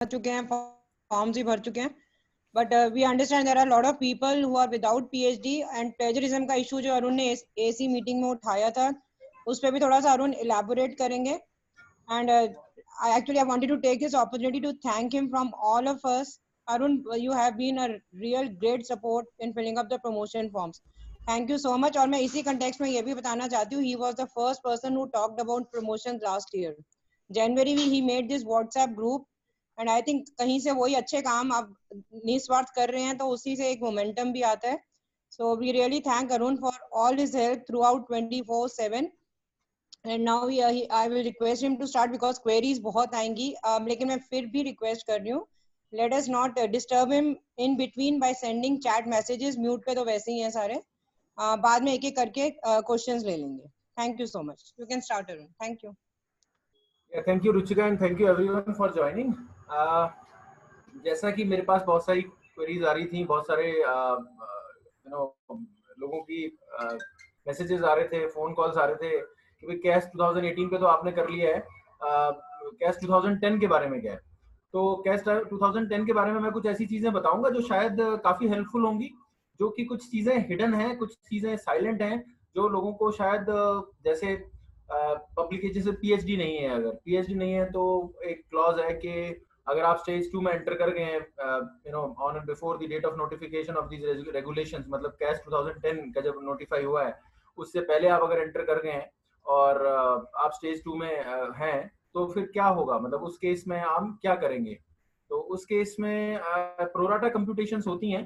चुके हैं, फॉर्म्स भी भर चुके हैं, but we understand there are lot of people who are without PhD and plagiarism का इशू जो अरुण ने एसी मीटिंग में उठाया था उस पर भी थोड़ा सा अरुण इलैबोरेट करेंगे. And I wanted to take this opportunity to thank him from all of us. Arun, you have been a real great support in filling up the promotion forms. Thank you so much. और मैं इसी context में ये भी बताना चाहती हूँ, he was the first person who talked about promotions last year. January में he made this WhatsApp group and I think कहीं से वही अच्छे काम आप निस्वार्थ कर रहे हैं तो उसी से एक momentum भी आता है. So we really thank Arun for all his help throughout 24/7. And now I will request him to start because queries बहुत आएंगी, लेकिन मैं फिर भी request कर रही हूँ, let us not disturb him in between by sending chat messages. Mute पे तो वैसे ही हैं सारे, बाद में एक एक करके questions ले लेंगे. Thank you so much. You can start, Arun. Thank you. Yeah, thank you Ruchika and thank you everyone for joining. जैसा कि मेरे पास बहुत सारी queries आ रही थी, बहुत सारे लोगों की मैसेजेस आ रहे थे, फोन कॉल्स आ रहे थे कि भाई कैश 2018 पे तो आपने कर लिया है, कैश 2010 के बारे में क्या है. तो कैश 2010 के बारे में मैं कुछ ऐसी चीजें बताऊंगा जो शायद काफी हेल्पफुल होंगी, जो कि कुछ चीजें हिडन हैं, कुछ चीजें साइलेंट हैं, जो लोगों को शायद जैसे पब्लिक जैसे पीएचडी नहीं है, अगर पीएचडी नहीं है तो एक क्लॉज है कि अगर आप स्टेज 2 में एंटर कर गए हैं on and before the date of notification of these regulations, मतलब कैश 2010 का जब नोटिफाई हुआ है उससे पहले आप अगर एंटर कर गए हैं और आप स्टेज 2 में हैं तो फिर क्या होगा, मतलब उस केस में हम क्या करेंगे. तो उस केस में प्रोराटा कंप्यूटेशंस होती हैं,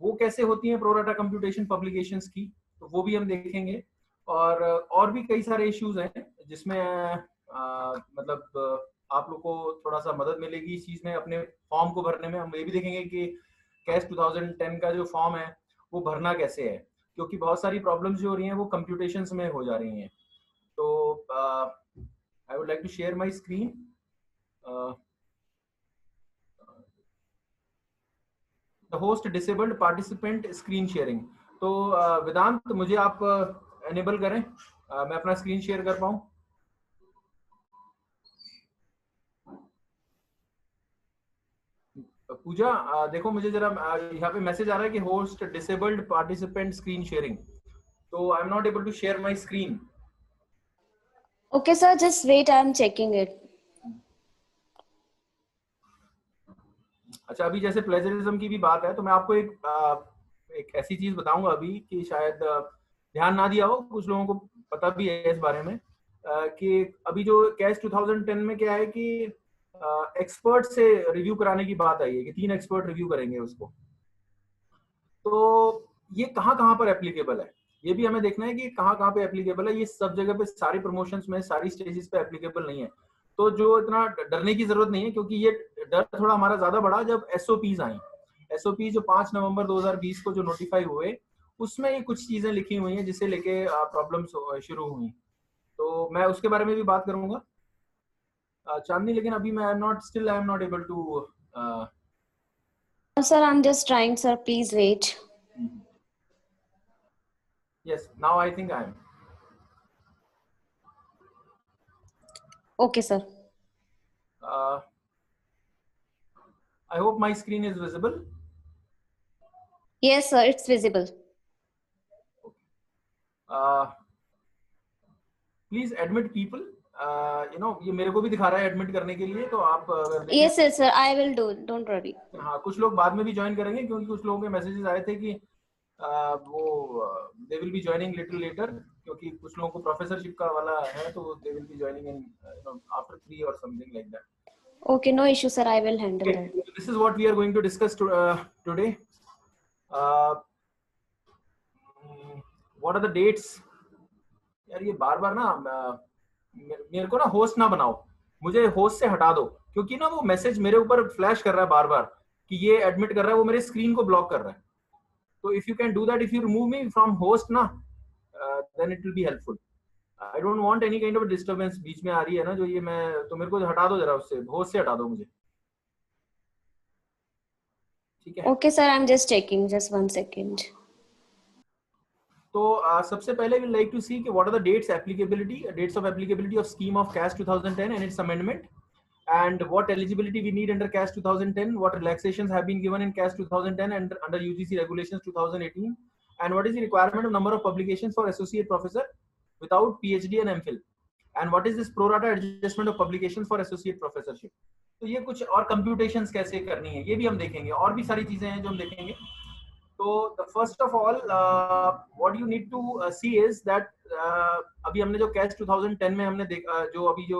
वो कैसे होती हैं प्रोराटा कंप्यूटेशन पब्लिकेशंस की, तो वो भी हम देखेंगे. और भी कई सारे इश्यूज हैं जिसमें मतलब आप लोग को थोड़ा सा मदद मिलेगी इस चीज में, अपने फॉर्म को भरने में. हम ये भी देखेंगे कि कैश 2010 का जो फॉर्म है वो भरना कैसे है, क्योंकि बहुत सारी प्रॉब्लम्स जो हो रही हैं वो कंप्यूटेशंस में हो जा रही हैं. तो I would like to share my screen. The host disabled participant screen sharing. तो वेदांत मुझे आप एनेबल करें, मैं अपना स्क्रीन शेयर कर पाऊं. पूजा देखो मुझे जरा यहाँ पे मैसेज आ रहा है कि host disabled participant screen sharing, तो I am not able to share my screen. Okay sir, just wait, I am checking it. अच्छा, अभी जैसे प्लेजरिज्म की भी बात है तो मैं आपको एक ऐसी चीज बताऊंगा अभी कि शायद ध्यान ना दिया हो, कुछ लोगों को पता भी है इस बारे में, कि अभी जो कैश 2010 में क्या है कि एक्सपर्ट से रिव्यू कराने की बात आई है कि 3 एक्सपर्ट रिव्यू करेंगे उसको. तो ये कहाँ पर एप्लीकेबल है, ये भी हमें देखना है कि कहाँ पे एप्लीकेबल है. ये सब जगह पे सारी प्रमोशंस में सारी स्टेजेस पे एप्लीकेबल नहीं है. तो जो इतना डरने की जरूरत नहीं है, क्योंकि ये डर थोड़ा हमारा ज्यादा बढ़ा जब एसओपीज आई. एसओपी जो 5 नवंबर 2020 को जो नोटिफाई हुए उसमें ये कुछ चीजें लिखी हुई हैं जिससे लेके प्रॉब्लम्स शुरू हुई. तो मैं उसके बारे में भी बात करूंगा चांदनी, लेकिन अभी मैं I am not able to. Sir, I'm just trying, sir. Please wait. Yes, now I think I am. Okay, sir. I hope my screen is visible. Yes, sir, it's visible. Please admit people. ये मेरे को भी दिखा रहा है admit करने के लिए, तो आप अगर Yes, yes, sir, I will do. Don't worry. हाँ, कुछ लोग बाद में भी ज्वाइन करेंगे क्योंकि कुछ लोगों के मैसेजेस आए थे कि वो they will be joining little letter, क्योंकि कुछ लोगों को प्रोफेसरशिप का वाला है तो they will be joining in after 3 or something like that. Okay, no issue, sir. I will handle that. So this is what we are going to discuss today. What are the dates? यार ये बार ना मेरे को ना host ना बनाओ, मुझे host से हटा दो, क्योंकि ना वो मैसेज मेरे ऊपर फ्लैश कर रहा है बार कि ये एडमिट कर रहा है, वो मेरे स्क्रीन को ब्लॉक कर रहा है. तो if you can do that, if you remove me from host ना, then it will be helpful. I don't want any kind of disturbance बीच में आ रही है ना जो ये, मैं तो मेरे को हटा दो जरा, उससे होस्ट से हटा दो मुझे. ठीक है? Okay, sir, I'm just checking. Just 1 second. तो सबसे पहले we like to see कि what are the dates of applicability of scheme of CAS 2010 and its amendment, and what eligibility we need under CAS 2010, what relaxations have been given in CAS 2010 and under UGC regulations 2018, and what is the requirement of number of publications for associate professor without PhD and MPhil, and what is this pro rata adjustment of publications for associate professorship. तो ये कुछ और computations कैसे करनी है ये भी हम देखेंगे, और भी सारी चीजें हैं जो हम देखेंगे. तो the first of all what you need to see is that अभी हमने जो CAS 2010 में हमने देखा, जो अभी जो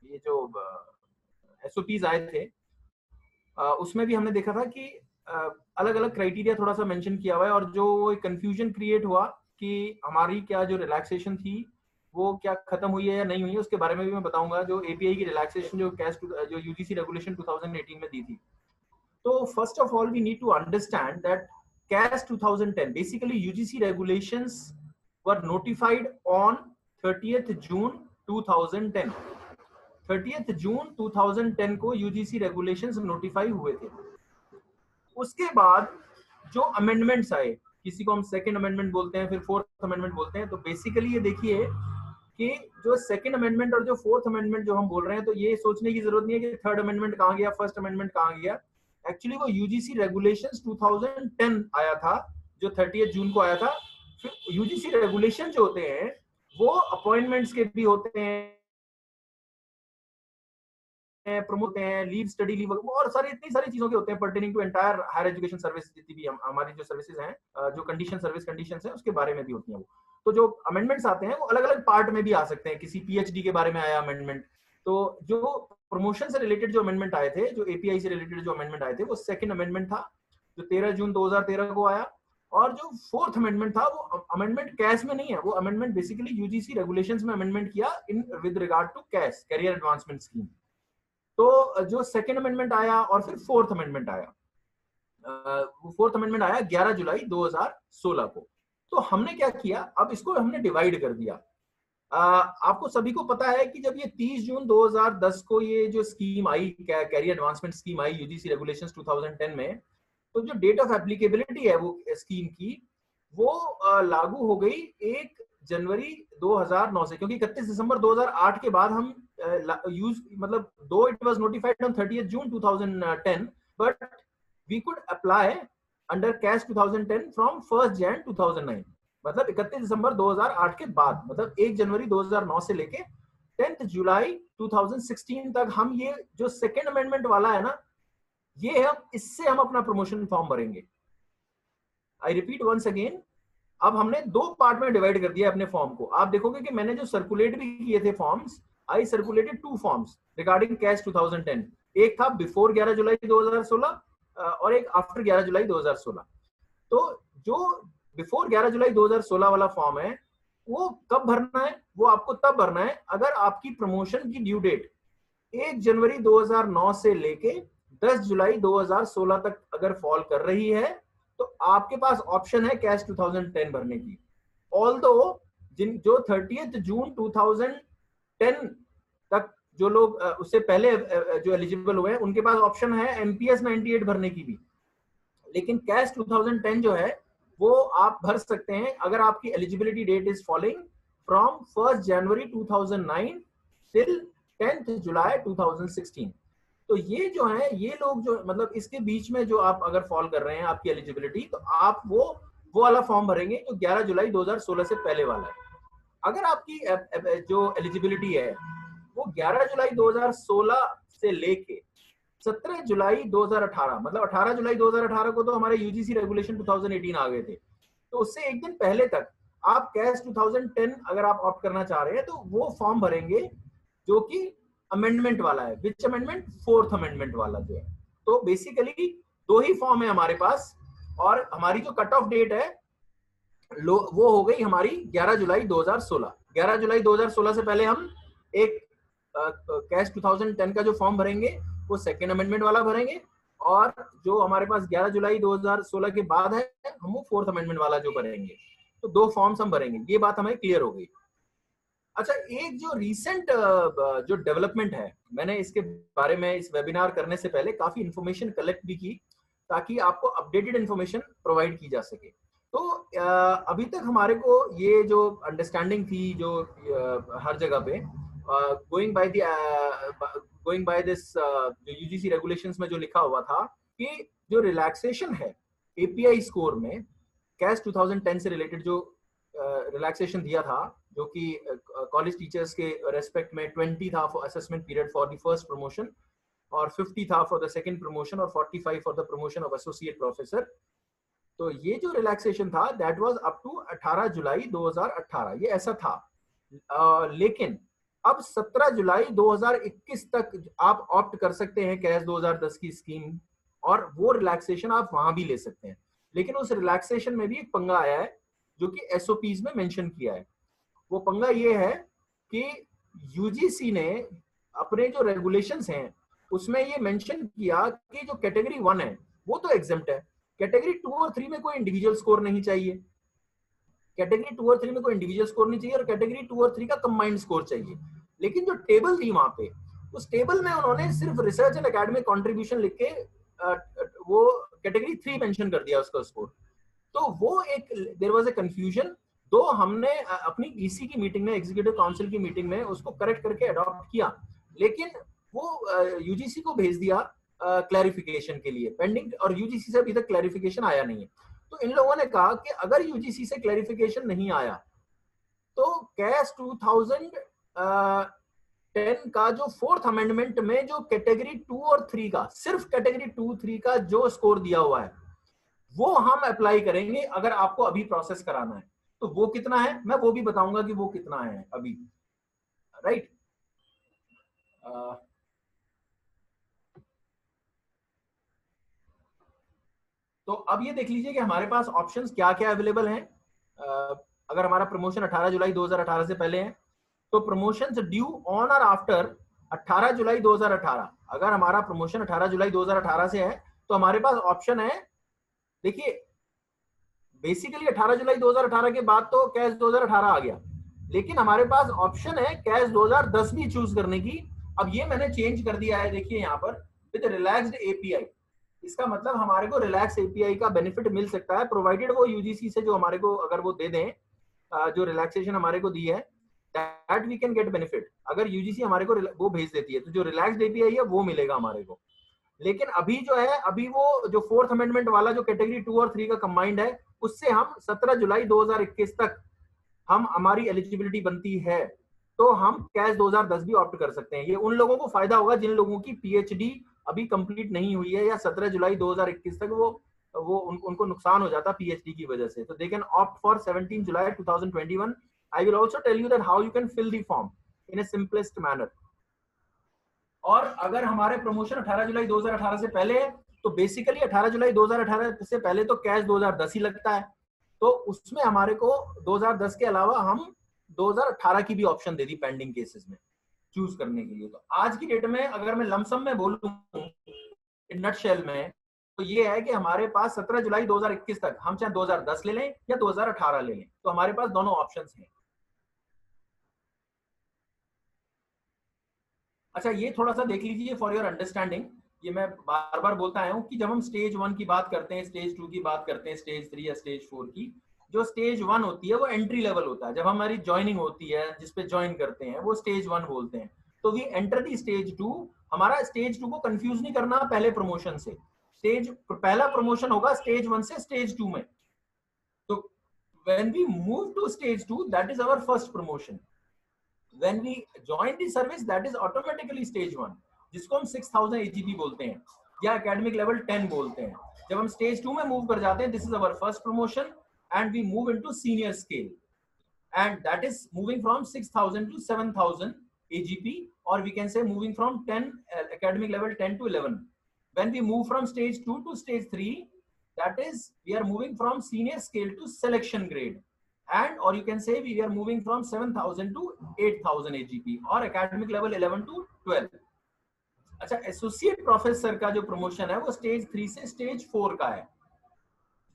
ये जो SOPs आए थे उसमें भी हमने देखा था कि अलग अलग क्राइटेरिया थोड़ा सा मेंशन किया हुआ है, और जो वो कंफ्यूजन क्रिएट हुआ कि हमारी क्या जो रिलैक्सेशन थी वो क्या खत्म हुई है या नहीं हुई है, उसके बारे में भी मैं बताऊंगा. जो API की रिलैक्सेशन जो जो UGC रेगुलेशन 2018 में दी थी. तो first of all we need to understand that CAS 2010 basically UGC regulations were notified on 30th June 2010. 30th June 2010 को UGC regulations notify हुए थे. उसके बाद जो अमेंडमेंट्स आए, किसी को हम सेकंड अमेंडमेंट बोलते हैं, फिर फोर्थ अमेंडमेंट बोलते हैं. तो बेसिकली ये देखिए कि जो सेकंड अमेंडमेंट और जो फोर्थ अमेंडमेंट जो हम बोल रहे हैं, तो ये सोचने की जरूरत नहीं है कि थर्ड अमेंडमेंट कहाँ गया, फर्स्ट अमेंडमेंट कहाँ गया. एक्चुअली वो UGC रेगुलेशंस 2010 आया था जो 30 जून को आया था. फिर UGC रेगुलेशन जो होते हैं वो अपॉइंटमेंट्स के भी होते हैं, प्रमोट हैं, लीव, स्टडी लीव और सारी इतनी सारी चीजों के होते हैं pertaining to entire higher education service. जितनी भी हमारी जो सर्विसेज हैं, जो कंडीशन सर्विस कंडीशंस हैं, उसके बारे में भी होती हैं वो. तो जो अमेंडमेंट्स आते हैं वो अलग अलग पार्ट में भी आ सकते हैं. किसी PhD के बारे में आया अमेंडमेंट, तो जो प्रमोशन से रिलेटेड जो अमेंडमेंट आए थे, जो API से रिलेटेड जो अमेंडमेंट आए थे, वो सेकंड अमेंडमेंट था जो 13 जून 2013 को आया. और जो फोर्थ अमेंडमेंट था वो अमेंडमेंट CAS में नहीं है, वो अमेंडमेंट बेसिकली UGC रेगुलेशंस में अमेंडमेंट किया in with regard to CAS, career advancement scheme. तो जो सेकंड अमेंडमेंट आया और फिर फोर्थ अमेंडमेंट आया, फोर्थ अमेंडमेंट आया 11 जुलाई 2016 को. तो हमने क्या किया, अब इसको हमने डिवाइड कर दिया. आपको सभी को पता है कि जब ये 30 जून 2010 को ये जो स्कीम आई, कैरियर एडवांसमेंट स्कीम आई UGC रेगुलेशंस 2010 में, तो जो डेट ऑफ एप्लीकेबिलिटी है वो स्कीम की, वो लागू हो गई 1 जनवरी 2009 से, क्योंकि 31 दिसंबर 2008 के बाद हम यूज मतलब दो it was notified on 30th June 2010 but we could apply under CAS 2010 from 1st Jan 2009. मतलब 31 दिसंबर 2008 के बाद, मतलब 1 जनवरी 2009 से लेके 10th जुलाई 2016 तक हम ये जो सेकेंड अमेंडमेंट वाला है ना, ये हम इससे हम अपना प्रमोशन फॉर्म भरेंगे. आई रिपीट वंस अगेन, अब हमने दो पार्ट में डिवाइड कर दिया अपने फॉर्म को. आप देखोगे कि मैंने जो सर्कुलेट भी किए थे फॉर्म्स, आई सर्कुलेटेड 2 फॉर्म्स रिगार्डिंग CAS 2010. एक था बिफोर 11 जुलाई 2016 और एक आफ्टर 11 जुलाई 2016. तो जो बिफोर 11 जुलाई 2016 वाला फॉर्म है वो कब भरना है, वो आपको तब भरना है अगर आपकी प्रमोशन की ड्यू डेट 1 जनवरी 2009 से लेके 10 जुलाई 2016 तक अगर फॉल कर रही है, तो आपके पास ऑप्शन है CAS 2010 भरने की. ऑल्दो जो 30th जून 2010 तक जो लोग उससे पहले जो एलिजिबल हुए हैं, उनके पास ऑप्शन है MPS 98 भरने की भी. लेकिन CAS 2010 जो है वो आप भर सकते हैं अगर आपकी eligibility date is following from 1st January 2009 till 10th July 2016. तो ये जो है, ये लोग जो मतलब इसके बीच में जो आप अगर फॉल कर रहे हैं आपकी एलिजिबिलिटी, तो आप वो वाला फॉर्म भरेंगे जो 11 जुलाई 2016 से पहले वाला है. अगर आपकी जो एलिजिबिलिटी है वो 11 जुलाई 2016 से लेके 17 जुलाई 2018, मतलब 18 जुलाई 2018 को तो हमारे UGC रेगुलेशन 2018 आ गए थे, तो उससे एक दिन पहले तक आप CAS 2010 अगर आप ऑप्ट करना चाह रहे हैं तो वो फॉर्म भरेंगे जो कि अमेंडमेंट वाला है. विच अमेंडमेंट? फोर्थ अमेंडमेंट वाला जो है. तो बेसिकली 2 ही फॉर्म है हमारे पास, और हमारी जो कट ऑफ डेट है वो हो गई हमारी 11 जुलाई 2016. 11 जुलाई 2016 से पहले हम एक CAS 2010 का जो फॉर्म भरेंगे वो सेकेंड अमेंडमेंट वाला भरेंगे, और जो हमारे पास 11 जुलाई 2016 के बाद है हम वो फोर्थ अमेंडमेंट वाला जो भरेंगे. तो 2 फॉर्म्स हम भरेंगे. ये बात हमें क्लियर हो गई. अच्छा, एक जो रीसेंट जो डेवलपमेंट है, मैंने इसके बारे में इस वेबिनार करने से पहले काफी इंफॉर्मेशन कलेक्ट भी की ताकि आपको अपडेटेड इंफॉर्मेशन प्रोवाइड की जा सके. तो अभी तक हमारे को ये जो अंडरस्टैंडिंग थी जो हर जगह पे गोइंग बाय दिस जो यूजीसी रेगुलेशंस में जो लिखा हुआ था कि जो रिलैक्सेशन है एपीआई स्कोर में, कैस 2010 से रिलेटेड जो रिलैक्सेशन दिया था, जो कि कॉलेज टीचर्स के रेस्पेक्ट में 20 था for assessment period for the first promotion, और 50 था फॉर द सेकंड प्रमोशन, और 45 for the promotion of associate professor. तो ये जो रिलैक्सेशन था दैट वाज अप टू 18 जुलाई 2018, ये ऐसा था। लेकिन अब 17 जुलाई 2021 तक आप ऑप्ट कर सकते हैं कैस 2010 की स्कीम, और वो रिलैक्सेशन आप वहां भी ले सकते हैं। लेकिन उस रिलैक्सेशन में भी एक पंगा आया है जो कि एसओपीज में मेंशन किया है। वो पंगा ये है कि यूजीसी ने अपने जो रेगुलेशंस हैं उसमें ये मेंशन किया कि जो कैटेगरी 1 है वो तो एग्जेम्प्ट है, कैटेगरी 2 और 3 में कोई इंडिविजुअल स्कोर नहीं चाहिए, कैटेगरी 2 और 3 में कोई इंडिविजुअल स्कोर नहीं चाहिए, और कैटेगरी 2 और 3 का कंबाइंड स्कोर चाहिए। लेकिन जो टेबल थी वहां पे, उस टेबल में उन्होंने सिर्फ रिसर्च एंड एकेडमिक कंट्रीब्यूशन लिख के वो कैटेगरी 3 मेंशन कर दिया उसका स्कोर। तो वो एक देयर वाज अ कंफ्यूजन। तो हमने अपनी ईसी की मीटिंग में, एग्जीक्यूटिव काउंसिल की मीटिंग में उसको करेक्ट करके अडॉप्ट किया, लेकिन वो यूजीसी को भेज दिया क्लैरिफिकेशन के लिए पेंडिंग, और यूजीसी से अभी तक क्लैरिफिकेशन आया नहीं है। तो इन लोगों ने कहा कि अगर यूजीसी से क्लैरिफिकेशन नहीं आया तो कैस 2010 का जो 4th अमेंडमेंट में जो कैटेगरी 2 और 3 का, सिर्फ कैटेगरी 2, 3 का जो स्कोर दिया हुआ है वो हम अप्लाई करेंगे अगर आपको अभी प्रोसेस कराना है। तो वो कितना है मैं वो भी बताऊंगा कि वो कितना है अभी, राइट। तो अब ये देख लीजिए कि हमारे पास ऑप्शंस क्या क्या अवेलेबल हैं। अगर हमारा प्रमोशन 18 जुलाई 2018 से पहले है तो प्रमोशंस ड्यू ऑन और आफ्टर 18 जुलाई 2018। अगर हमारा प्रमोशन 18 जुलाई 2018 से है तो हमारे पास ऑप्शन है, देखिए बेसिकली 18 जुलाई 2018 के बाद तो कैश 2018 आ गया, लेकिन हमारे पास ऑप्शन है कैश 2010 भी चूज करने की। अब ये मैंने चेंज कर दिया है, देखिए यहाँ पर विद रिलैक्स्ड एपीआई। इसका मतलब हमारे को रिलैक्स एपीआई का बेनिफिट मिल सकता है, प्रोवाइडेड वो यूजीसी से जो हमारे को अगर वो दे दें, जो रिलैक्सेशन हमारे को दी है that we can get benefit. अगर यूजीसी हमारे को वो भेज देती है तो जो रिलैक्स्ड एपीआई है वो मिलेगा हमारे को। लेकिन अभी जो है, अभी वो जो 4th अमेंडमेंट वाला जो कैटेगरी 2 और 3 का कंबाइंड है, उससे हम 17 जुलाई 2021 तक हम हमारी एलिजिबिलिटी बनती है, तो हम कैश 2010 भी ऑप्ट कर सकते हैं। ये उन लोगों को फायदा होगा जिन लोगों की पीएचडी अभी कंप्लीट नहीं हुई है या 17 जुलाई 2021 तक वो उनको नुकसान हो जाता पीएचडी की वजह से। तो they can opt for 17 July 2021। I will also tell you that how you can fill the form in a simplest manner. और अगर हमारे प्रमोशन 18 जुलाई 2018 से पहले है तो बेसिकली 18 जुलाई 2018 से पहले तो कैश 2010 ही लगता है, तो उसमें हमारे को 2010 के अलावा हम 2018 की भी ऑप्शन दे दी पेंडिंग केसेस में चूज करने के लिए। तो आज की डेट में अगर मैं लमसम में बोलूं नटशेल में, तो ये है कि हमारे पास 17 जुलाई 2021 तक हम चाहे 2010 ले लें या 2018 ले लें, तो हमारे पास दोनों ऑप्शंस हैं। अच्छा, ये थोड़ा सा देख लीजिए फॉर योर अंडरस्टैंडिंग। ये मैं बार बार बोलता आया हूँ कि जब हम स्टेज 1 की बात करते हैं, स्टेज 2 की बात करते हैं, स्टेज 3 या स्टेज 4 की, जो स्टेज 1 होती है वो एंट्री लेवल होता है। जब हमारी ज्वाइनिंग होती है, जिसपे ज्वाइन करते हैं, वो स्टेज 1 बोलते हैं। तो वी एंटर दी स्टेज 2। हमारा स्टेज 2 को कंफ्यूज नहीं करना पहले प्रमोशन से। पहला प्रमोशन होगा स्टेज 1 से स्टेज 2 में। तो when we move to stage 2, that is our first promotion. When we join the service, that is automatically stage 1, जिसको हम 6000 AGP बोलते हैं या academic level 10 बोलते हैं। जब हम stage 2 में move कर जाते हैं, this is our first promotion and we move into senior scale, and that is moving from 6000 to 7000 AGP, or we can say moving from 10 academic level 10 to 11. When we move from stage 2 to stage 3, that is we are moving from senior scale to selection grade, and or you can say we are moving from 7000 to 8000 AGP, or academic level 11 to 12. अच्छा, associate professor का जो promotion है वो stage 3 से stage 4 का है,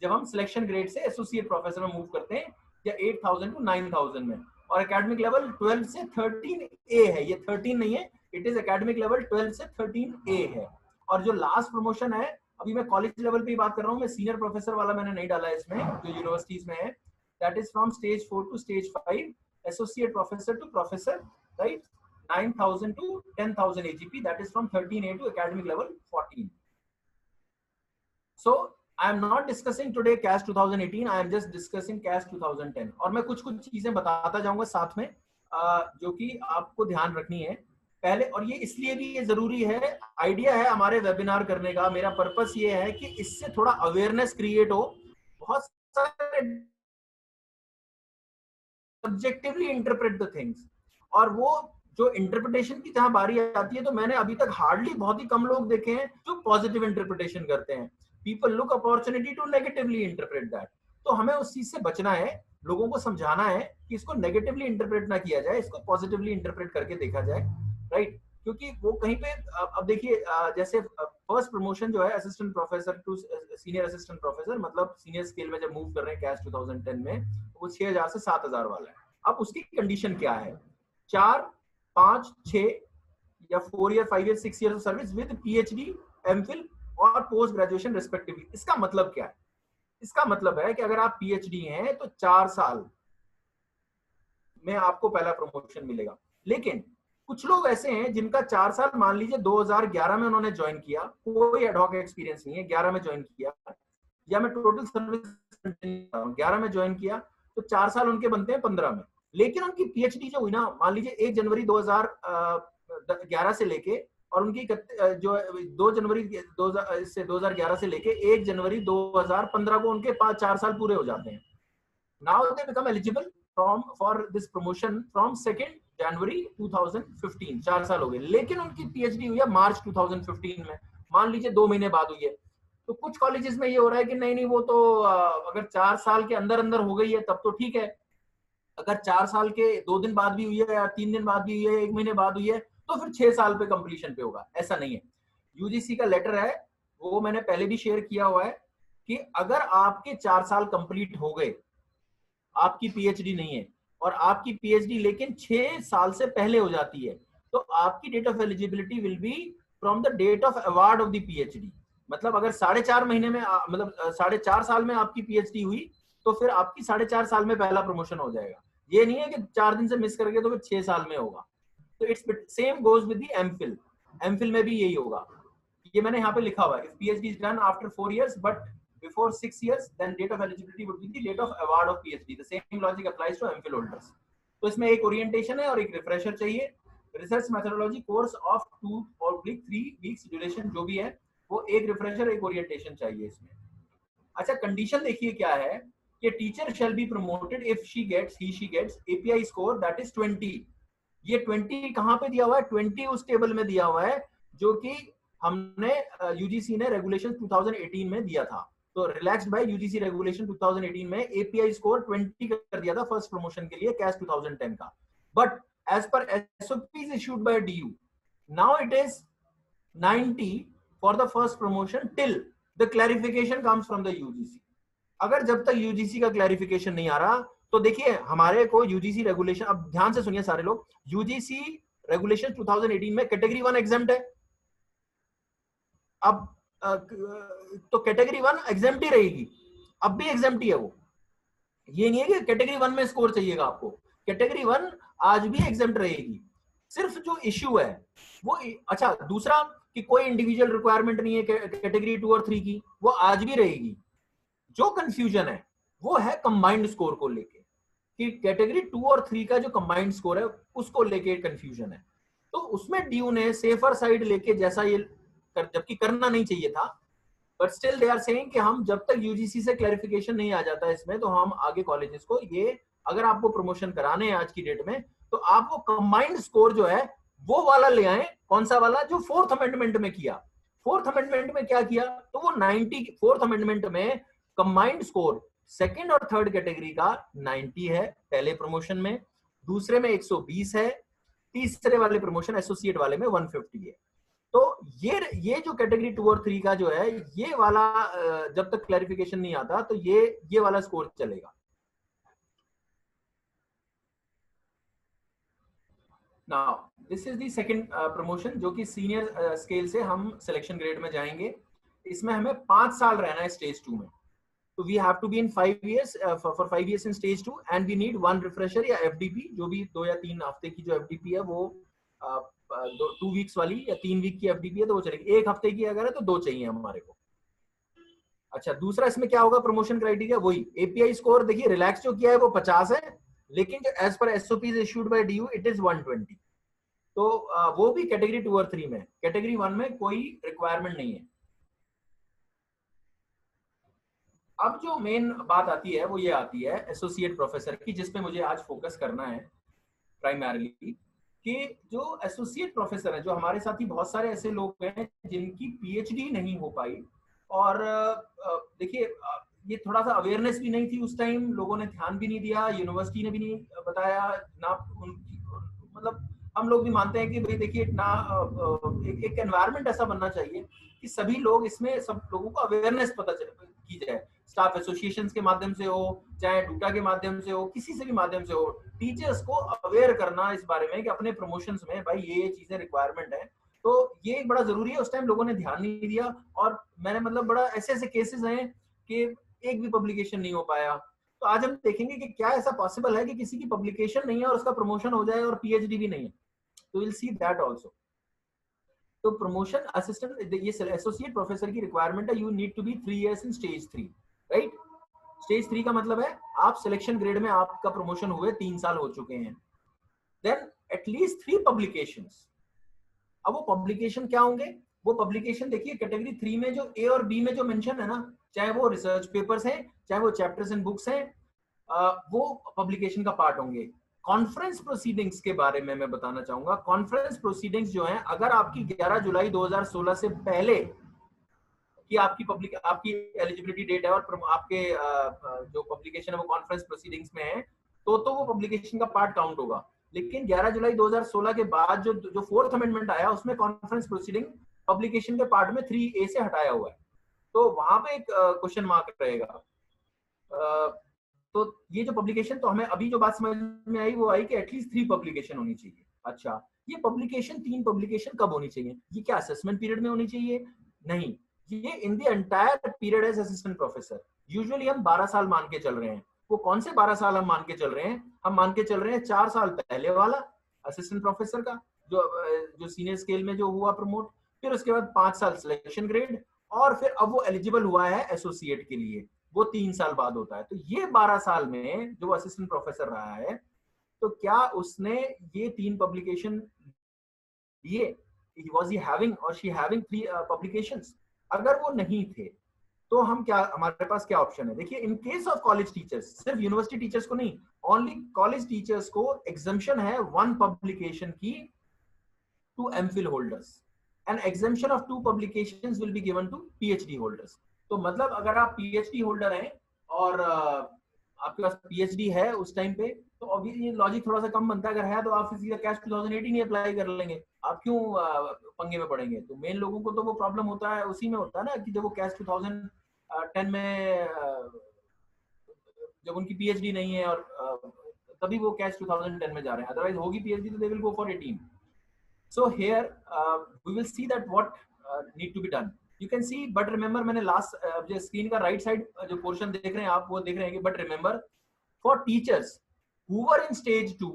जब हम सिलेक्शन ग्रेड से एसोसिएट प्रोफेसर में मूव करते हैं, या 8000 टू 9000 में। और एकेडमिक लेवल 12 से 13A है, ये 13 नहीं है, इट इज एकेडमिक लेवल 12 से 13A है। और जो लास्ट प्रमोशन है, अभी मैं कॉलेज लेवल पे ही बात कर रहा हूँ, मैं सीनियर प्रोफेसर वाला मैंने नहीं डाला है इसमें, जो यूनिवर्सिटीज में है, that is from stage 4 to stage 5, associate professor to professor, right. 9,000 to 10,000 AGP, that is from 13A to academic level 14. So I am not discussing today CAS 2018, I am just discussing CAS 2010. और मैं कुछ चीजें बताता जाऊंगा साथ में जो कि आपको ध्यान रखनी है पहले, और ये इसलिए भी ये जरूरी है, आइडिया है हमारे वेबिनार करने का, मेरा पर्पस ये है कि इससे थोड़ा अवेयरनेस क्रिएट हो। बहुत सारे सब्जेक्टिवली इंटरप्रेट द थिंग्स, और वो जो इंटरप्रिटेशन की जहां बारी आती है तो मैंने अभी तक हार्डली बहुत ही कम लोग देखे हैं जो पॉजिटिव इंटरप्रिटेशन करते हैं। People look opportunity to negatively interpret that. तो हमें उस चीज से बचना है, लोगों को समझाना है कि इसको नेगेटिवली इंटरप्रेट ना किया जाए, इसको पॉजिटिवली इंटरप्रेट करके देखा जाए, राइट? क्योंकि वो कहीं पे अब देखिए जैसे फर्स्ट प्रमोशन जो है assistant professor to senior assistant professor, मतलब सीनियर स्केल में जब मूव कर रहे हैं कैश 2010 में, वो 6,000 से 7,000 वाला है। अब उसकी कंडीशन क्या है? 4, 5, 6 या 4 year, 5 year, 6 year of service with PhD, MPhil और पोस्ट ग्रेजुएशन रिस्पेक्टिवली। इसका मतलब क्या है? इसका मतलब है कि अगर आप पीएचडी हैं तो 4 साल में आपको पहला प्रमोशन मिलेगा। लेकिन कुछ लोग ऐसे हैं जिनका 4 साल, मान लीजिए 2011 में उन्होंने ज्वाइन किया, कोई एडहॉक एक्सपीरियंस नहीं है, 11 में ज्वाइन किया, या मैं टोटल सर्विस 11 में ज्वाइन किया, तो 4 साल उनके बनते हैं 15 में। लेकिन उनकी पीएचडी जो हुई ना, मान लीजिए 1 जनवरी 2011 से लेके, और उनकी जो 2 जनवरी 2011 से लेके 1 जनवरी 2015 को उनके 4 साल पूरे हो जाते हैं। Now they become eligible for this promotion from 2 जनवरी 2015। 4 साल हो गए, लेकिन उनकी पीएचडी हुई है मार्च 2015 में, मान लीजिए 2 महीने बाद हुई है। तो कुछ कॉलेजेस में ये हो रहा है कि नहीं वो तो अगर 4 साल के अंदर अंदर हो गई है तब तो ठीक है, अगर 4 साल के 2 दिन बाद भी हुई है या 3 दिन बाद भी हुई है, 1 महीने बाद हुई है, तो फिर 6 साल पे कंप्लीशन पे होगा। ऐसा नहीं है। यूजीसी का लेटर है, वो मैंने पहले भी शेयर किया हुआ है, कि अगर आपके 4 साल कंप्लीट हो गए, आपकी पीएचडी नहीं है, और आपकी पीएचडी लेकिन 6 साल से पहले हो जाती है, तो आपकी date of eligibility will be from the date of award of the PhD. मतलब अगर 4.5 महीने में मतलब 4.5 साल में आपकी पीएचडी हुई, तो फिर आपकी 4.5 साल में पहला प्रमोशन हो जाएगा। ये नहीं है कि 4 दिन से मिस करके तो फिर 6 साल में होगा। तो it's same goes with the MPhil. MPhil में भी यही होगा। ये मैंने यहाँ पे लिखा हुआ है, if PhD is done after 4 years but before 6 years, then date of eligibility would be the date of award of PhD. The same logic applies to MPhil holders. तो इसमें एक ओरिएंटेशन है और एक रिफ्रेशर चाहिए। रिसर्च मेथोडोलॉजी कोर्स ऑफ 2 और 3 weeks duration जो भी है, वो एक रिफ्रेशर एक ओरिएंटेशन चाहिए इसमें। अच्छा, कंडीशन देखिए क्या है कि teacher shall be promoted if he gets API score that is 20। ये 20 कहाँ पे दिया हुआ है? 20 उस टेबल में दिया हुआ है जो कि हमने यूजीसी ने रेगुलेशन 2018 में दिया था। तो रिलैक्स्ड बाय यूजीसी रेगुलेशन 2018 में एपीआई स्कोर 20 कर दिया था फर्स्ट प्रमोशन के लिए कैश 2010 का। But as per SOPs issued by DU, now it is 90 for the first promotion till the clarification comes from the UGC. अगर जब तक यूजीसी का क्लैरिफिकेशन नहीं आ रहा, तो देखिए हमारे को यूजीसी रेगुलेशन, अब ध्यान से सुनिए सारे लोग, यूजीसी रेगुलेशन 2018 में कैटेगरी 1 एग्जेम्प्ट है। अब तो कैटेगरी 1 एग्जेम्प्ट ही रहेगी, अब भी एग्जेम्प्ट ही है वो। ये नहीं है कि कैटेगरी 1 में स्कोर चाहिएगा आपको, कैटेगरी 1 आज भी एग्जेम्प्ट रहेगी। सिर्फ जो इश्यू है वो, अच्छा दूसरा कि कोई इंडिविजुअल रिक्वायरमेंट नहीं है कैटेगरी 2 और 3 की, वो आज भी रहेगी। जो कंफ्यूजन है वो है कंबाइंड स्कोर को लेके, कि कैटेगरी 2 और 3 का जो कंबाइंड स्कोर है उसको लेके कंफ्यूजन है। तो उसमें ड्यू ने सेफर साइड लेके, जैसा ये जबकि करना नहीं चाहिए था, but still they are saying कि हम जब तक यूजीसी से क्लैरिफिकेशन नहीं आ जाता इसमें, तो हम आगे कॉलेजेस को ये, अगर आपको प्रमोशन कराने हैं आज की डेट में, तो आप वो कंबाइंड स्कोर जो है वो वाला ले आए। कौन सा वाला? जो 4th अमेंडमेंट में किया। 4th अमेंडमेंट में क्या किया? तो वो 90, 4th अमेंडमेंट में कंबाइंड स्कोर सेकंड और थर्ड कैटेगरी का 90 है पहले प्रमोशन में, दूसरे में 120 है, तीसरे वाले प्रमोशन एसोसिएट वाले में 150 है। तो ये जो कैटेगरी 2 और 3 का जो है, ये वाला जब तक क्लैरिफिकेशन नहीं आता तो ये वाला स्कोर चलेगा। Now this is the second promotion, जो कि सीनियर स्केल से हम सिलेक्शन ग्रेड में जाएंगे। इसमें हमें 5 साल रहना है स्टेज 2 में। तो we have to be in 5 years for 5 years in stage 2 and we need 1 refresher या एफडीपी, जो भी 2 या 3 हफ्ते की जो एफडीपी है वो 2 वीक्स वाली या 3 वीक की एफडीपी है तो वो चलेगी, 1 हफ्ते की अगर है तो 2 चाहिए हमारे को। अच्छा, दूसरा इसमें क्या होगा प्रमोशन क्राइटेरिया, वही एपीआई स्कोर देखिए रिलैक्स जो किया है वो 50 है, लेकिन जो as per SOP issued by DU it is 120। तो वो भी कैटेगरी 2 और 3 में, कैटेगरी 1 में कोई रिक्वायरमेंट नहीं है। अब जो मेन बात आती है वो ये आती है एसोसिएट प्रोफेसर की, जिसपे मुझे आज फोकस करना है प्राइमरीली, कि जो एसोसिएट प्रोफेसर है, जो हमारे साथ ही बहुत सारे ऐसे लोग हैं जिनकी पीएचडी नहीं हो पाई, और देखिए ये थोड़ा सा अवेयरनेस भी नहीं थी उस टाइम, लोगों ने ध्यान भी नहीं दिया, यूनिवर्सिटी ने भी नहीं बताया ना उनकी, मतलब हम लोग भी मानते हैं कि भाई देखिए ना एक एनवायरनमेंट ऐसा बनना चाहिए कि सभी लोग इसमें, सब लोगों को अवेयरनेस पता चले की जाए, स्टाफ एसोसिएशंस के माध्यम से हो, चाहे डूटा के माध्यम से हो, किसी से भी माध्यम से हो, टीचर्स को अवेयर करना इस बारे में कि अपने प्रमोशंस में भाई ये चीजें रिक्वायरमेंट है। तो ये एक बड़ा जरूरी है, उस टाइम लोगों ने ध्यान नहीं दिया, और मैंने मतलब बड़ा ऐसे ऐसे केसेस हैं कि एक भी पब्लिकेशन नहीं हो पाया। तो आज हम देखेंगे कि क्या ऐसा पॉसिबल है कि किसी की पब्लिकेशन नहीं है और उसका प्रमोशन हो जाए और पीएचडी भी नहीं है, तो विल सी दैट आल्सो। तो प्रमोशन असिस्टेंट, ये एसोसिएट प्रोफेसर की रिक्वायरमेंट है, you need to be 3 years in stage 3, right. Stage 3 का मतलब है आप सिलेक्शन ग्रेड में आपका प्रमोशन हुए 3 साल हो चुके हैं, देन एटलीस्ट 3 पब्लिकेशंस। अब वो पब्लिकेशन क्या होंगे, वो पब्लिकेशन देखिए कैटेगरी 3 में जो ए और बी में जो मेंशन है ना, चाहे वो रिसर्च पेपर्स हैं, चाहे वो चैप्टर्स एंड बुक्स हैं, वो पब्लिकेशन का पार्ट होंगे। कॉन्फ्रेंस प्रोसीडिंग्स के बारे में मैं बताना चाहूंगा। कॉन्फ्रेंस प्रोसीडिंग्स जो हैं, अगर आपकी 11 जुलाई 2016 से पहले कि आपकी एलिजिबिलिटी डेट है और आपके जो पब्लिकेशन है वो कॉन्फ्रेंस प्रोसीडिंग्स में है, तो वो पब्लिकेशन का पार्ट काउंट होगा। लेकिन 11 जुलाई 2016 के बाद जो 4th अमेंडमेंट आया, उसमें कॉन्फ्रेंस प्रोसीडिंग पब्लिकेशन के पार्ट में 3A से हटाया हुआ है, तो वहां पे एक क्वेश्चन मार्क रहेगा। तो ये जो पब्लिकेशन, तो हमें अभी जो बात समझ में आई वो आई कि एटलीस्ट 3 पब्लिकेशन होनी चाहिए। अच्छा, ये पब्लिकेशन 3 पब्लिकेशन कब होनी चाहिए? ये क्या असेसमेंट पीरियड में होनी चाहिए? नहीं, ये in the entire period as assistant professor. Usually हम 12 साल मान के चल रहे हैं। वो कौन से 12 साल हम मान के चल रहे हैं? हम मान के चल रहे हैं 4 साल पहले वाला असिस्टेंट प्रोफेसर का, जो सीनियर स्केल में जो हुआ प्रमोट, फिर उसके बाद 5 साल सिलेक्शन ग्रेड, और फिर अब वो एलिजिबल हुआ है एसोसिएट के लिए, वो 3 साल बाद होता है। तो ये 12 साल में जो असिस्टेंट प्रोफेसर रहा है, तो क्या उसने ये 3 पब्लिकेशन लिए? Was he having or she having 3 publications? अगर वो नहीं थे तो हम क्या, हमारे पास क्या ऑप्शन है? देखिए, in case of college teachers, सिर्फ यूनिवर्सिटी टीचर्स को नहीं, ओनली कॉलेज टीचर्स को एग्जम्पशन है 1 पब्लिकेशन की to MPhil holders, and exemption of 2 publications will be given to PhD holders. तो मतलब अगर आप पीएचडी होल्डर हैं और आपके पास पीएचडी है उस टाइम पे, तो ऑब्वियसली लॉजिक थोड़ा सा कम बनता है, अगर है तो आप सीधा कैश 2018 ही अप्लाई कर लेंगे, आप क्यों पंगे में पड़ेंगे? तो मेन लोगों को तो वो प्रॉब्लम होता है, उसी में होता है ना, कि जब वो कैश 2010 में जब उनकी पीएचडी नहीं है, और तभी वो कैश 2010 में जा रहे हैं, अदरवाइज होगी पीएचडी तो they will go for 18। So here we will see that what need to be done. You can see, but remember, मैंने लास्ट जो स्क्रीन का राइट साइड जो पोर्शन देख रहे हैं आप, वो देख रहे हैं कि but remember for teachers who were in stage 2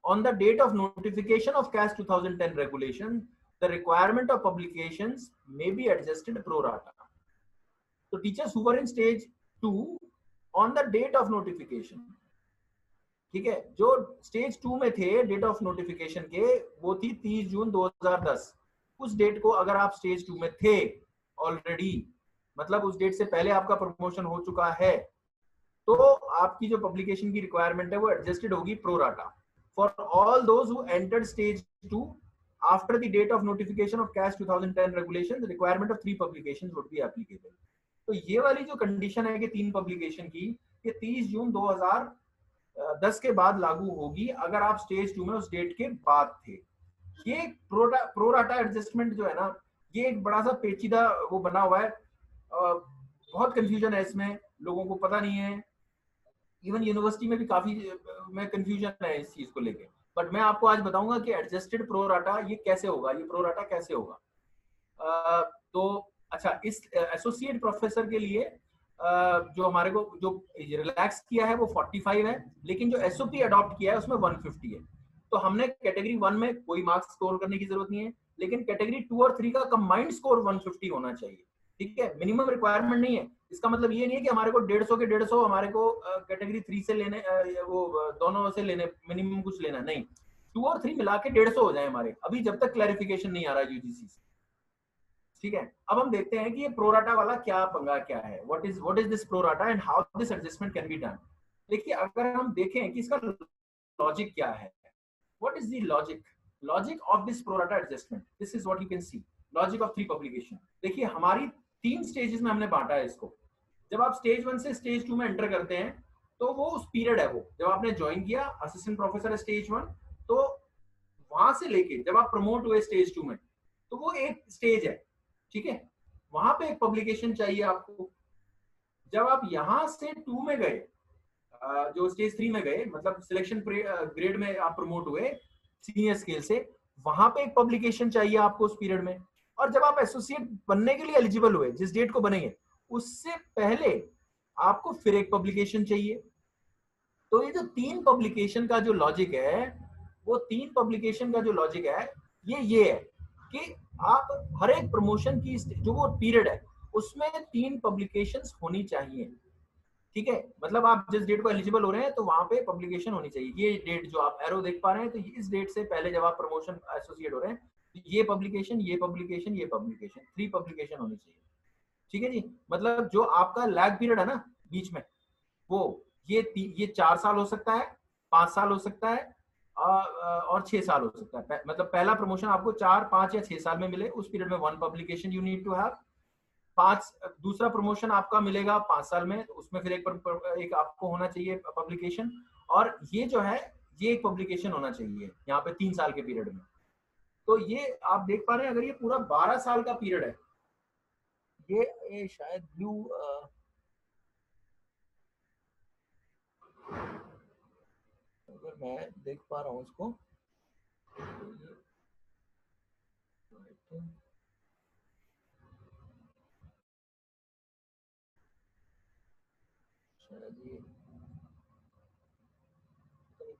on the date of notification of CAS 2010 regulation, the requirement of publications may be adjusted pro rata. So teachers who were in stage 2 on the date of notification, ठीक है, जो stage 2 में थे date of notification के, वो थी 30 जून 2010। उस date को अगर आप स्टेज 2 में थे ऑलरेडी, मतलब उस डेट से पहले आपका प्रमोशन हो चुका है, तो आपकी जो पब्लिकेशन की रिक्वायरमेंट है वो एडजस्टेड होगी pro rata for all those who entered stage 2 after the date of notification of CAS 2010 regulation, the requirement of 3 publications would be applicable. तो ये वाली जो कंडीशन है कि 3 पब्लिकेशन की, ये 30 जून 2010 के बाद लागू होगी अगर आप स्टेज 2 में उस डेट के बाद थे। ये प्रो राटा एडजस्टमेंट जो है ना, ये एक बड़ा सा पेचीदा वो बना हुआ है, बहुत कंफ्यूजन है इसमें, लोगों को पता नहीं है, इवन यूनिवर्सिटी में भी काफी में कंफ्यूजन है इस चीज को लेके। बट मैं आपको आज बताऊंगा कि एडजस्टेड प्रो राटा ये कैसे होगा, ये प्रो राटा कैसे होगा। तो अच्छा, इस एसोसिएट प्रोफेसर के लिए जो हमारे को जो रिलैक्स किया है वो 45 है, लेकिन जो एसओपी अडॉप्ट किया है उसमें 150 है। तो हमने कैटेगरी 1 में कोई मार्क्स स्कोर करने की जरूरत नहीं है, लेकिन कैटेगरी 2 और 3 का कंबाइंड स्कोर 150 होना चाहिए, ठीक है, मिनिमम रिक्वायरमेंट नहीं है। इसका मतलब ये नहीं है कि हमारे को 150 के 150 हमारे को कैटेगरी 3 से लेने, वो दोनों से लेने, मिनिमम कुछ लेना नहीं, 2 और 3 मिला के 150 हो जाए हमारे, अभी जब तक क्लैरिफिकेशन नहीं आ रहा है यूजीसी से, ठीक है। अब हम देखते हैं कि ये प्रोराटा वाला क्या पंगा क्या है, what is this pro rata and how this adjustment can be done. देखिए अगर हम देखें कि इसका लॉजिक क्या है, what is the logic of this pro rata adjustment, this is what you can C, logic of 3 publication. देखिए हमारी 3 स्टेजेस में हमने बांटा है इसको। जब आप स्टेज 1 से स्टेज 2 में एंटर करते हैं तो वो उस पीरियड है, वो जब आपने ज्वाइन किया असिस्टेंट प्रोफेसर स्टेज 1, तो वहां से लेके जब आप प्रमोट हुए स्टेज 2 में, तो वो एक स्टेज है, ठीक है, वहां पे एक पब्लिकेशन चाहिए आपको। जब आप यहां से 2 में गए, जो स्टेज 3 में गए, मतलब सिलेक्शन ग्रेड में आप प्रमोट हुए सीनियर स्केल से, वहां पे एक पब्लिकेशन चाहिए आपको उस पीरियड में। और जब आप एसोसिएट बनने के लिए एलिजिबल हुए, जिस डेट को बनेंगे उससे पहले आपको फिर एक पब्लिकेशन चाहिए। तो ये जो 3 पब्लिकेशन का जो लॉजिक है, वो 3 पब्लिकेशन का जो लॉजिक है ये है कि आप हर एक प्रमोशन की जो वो पीरियड है उसमें 3 पब्लिकेशंस होनी चाहिए, ठीक है। मतलब आप जिस डेट को एलिजिबल हो रहे हैं तो वहां पे पब्लिकेशन होनी चाहिए। ये डेट जो आप एरो देख पा रहे हैं, तो इस डेट से पहले जब आप प्रमोशन एसोसिएट हो रहे हैं, ये पब्लिकेशन, ये पब्लिकेशन, ये पब्लिकेशन, 3 पब्लिकेशन होनी चाहिए, ठीक है जी। मतलब जो आपका लैग पीरियड है ना बीच में, वो ये 4 साल हो सकता है, 5 साल हो सकता है, और 6 साल हो सकता है। मतलब पहला प्रमोशन आपको 4, 5 या 6 साल में मिले, उस पीरियड में 1 publication you need to have. 5 दूसरा प्रमोशन आपका मिलेगा 5 साल में, उसमें फिर एक आपको होना चाहिए पब्लिकेशन, और ये जो है ये एक पब्लिकेशन होना चाहिए यहाँ पे 3 साल के पीरियड में। तो ये आप देख पा रहे हैं, अगर ये पूरा 12 साल का पीरियड है, ये शायद ब्लू, अगर मैं देख पा रहा हूँ इसको, शायद ये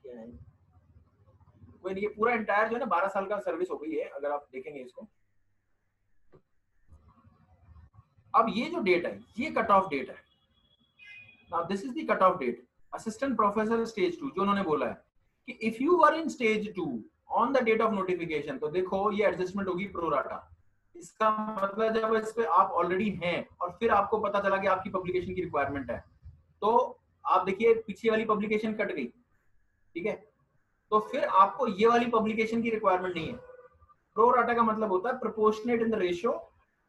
क्या है, कोई नहीं, ये पूरा एंटायर जो है ना 12 साल का सर्विस हो गई है, अगर आप देखेंगे इसको। अब ये जो डेट है ये कट ऑफ डेट है। Now this is the cut off date, assistant professor stage 2, जो उन्होंने बोला है कि if you were in stage 2 on the date of notification, तो देखो ये एडजस्टमेंट होगी प्रोराटा। इसका मतलब जब इस पे आप ऑलरेडी हैं और फिर आपको पता चला कि आपकी पब्लिकेशन की रिक्वायरमेंट है, तो आप देखिए पीछे वाली पब्लिकेशन कट गई, ठीक है, तो फिर आपको ये वाली पब्लिकेशन की रिक्वायरमेंट नहीं है। प्रोराटा का मतलब होता है प्रोपोर्शनेट इन द रेशियो।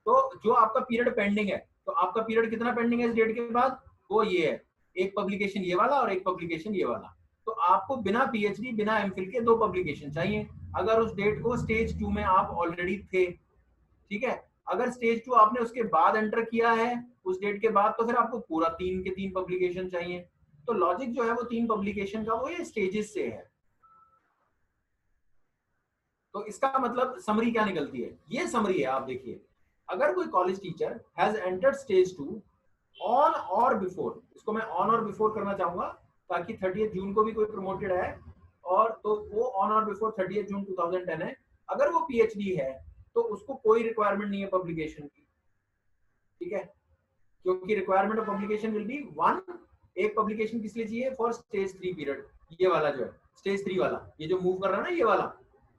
तो जो आपका पीरियड पेंडिंग है, तो आपका पीरियड कितना पेंडिंग है इस डेट के बाद, वो ये है, एक पब्लिकेशन ये वाला और एक पब्लिकेशन ये वाला। तो आपको बिना पीएचडी बिना एमफिल के 2 पब्लिकेशन चाहिए, अगर उस डेट को स्टेज 2 में आप ऑलरेडी थे, ठीक है। अगर स्टेज 2 आपने उसके बाद एंटर किया है उस डेट के बाद, तो फिर आपको पूरा 3 के 3 पब्लिकेशन चाहिए। तो लॉजिक जो है वो 3 पब्लिकेशन का वो ये स्टेजेस से है। तो इसका मतलब समरी क्या निकलती है, ये समरी है, आप देखिए, अगर कोई college teacher has entered stage 2 on और बिफोर, इसको मैं ऑन और बिफोर करना चाहूंगा ताकि 30 जून को भी कोई प्रमोटेड है, और तो वो ऑन और बिफोर 30 जून 2010 है, अगर वो पीएचडी है तो उसको कोई रिक्वायरमेंट नहीं है पब्लिकेशन की, ठीक है, क्योंकि requirement of publication will be 1, एक पब्लिकेशन किस लिए चाहिए, फॉर स्टेज 3 पीरियड, ये वाला जो है स्टेज 3 वाला, ये जो मूव कर रहा है ना ये वाला,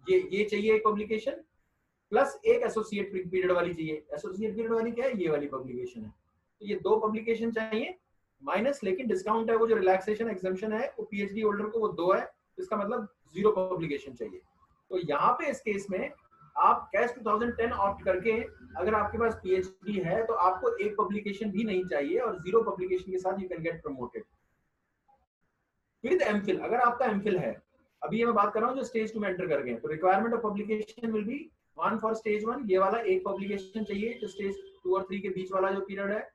ये चाहिए एक पब्लिकेशन, प्लस एक एसोसिएट पीरियड वाली चाहिए। एसोसिएट पीरियड वाली क्या है, ये वाली पब्लिकेशन है। तो ये 2 पब्लिकेशन चाहिए, माइनस लेकिन डिस्काउंट है, वो जो रिलैक्सेशन एग्जम्पशन है वो पीएचडी होल्डर को वो 2 है, इसका मतलब 0 पब्लिकेशन चाहिए। तो यहाँ पे इस केस में आप कैश 2010 ऑप्ट करके, अगर आपके पास पीएचडी है तो आपको एक पब्लिकेशन भी नहीं चाहिए, और 0 पब्लिकेशन के साथ you can get promoted. With MPhil, अगर आपका एमफिल है, अभी ये मैं बात कर रहा हूँ जो स्टेज 2 में एंटर कर गए, तो requirement of publication will be 1 for stage 1, ये वाला एक पब्लिकेशन चाहिए, जो स्टेज 2 और 3 के बीच वाला जो पीरियड है,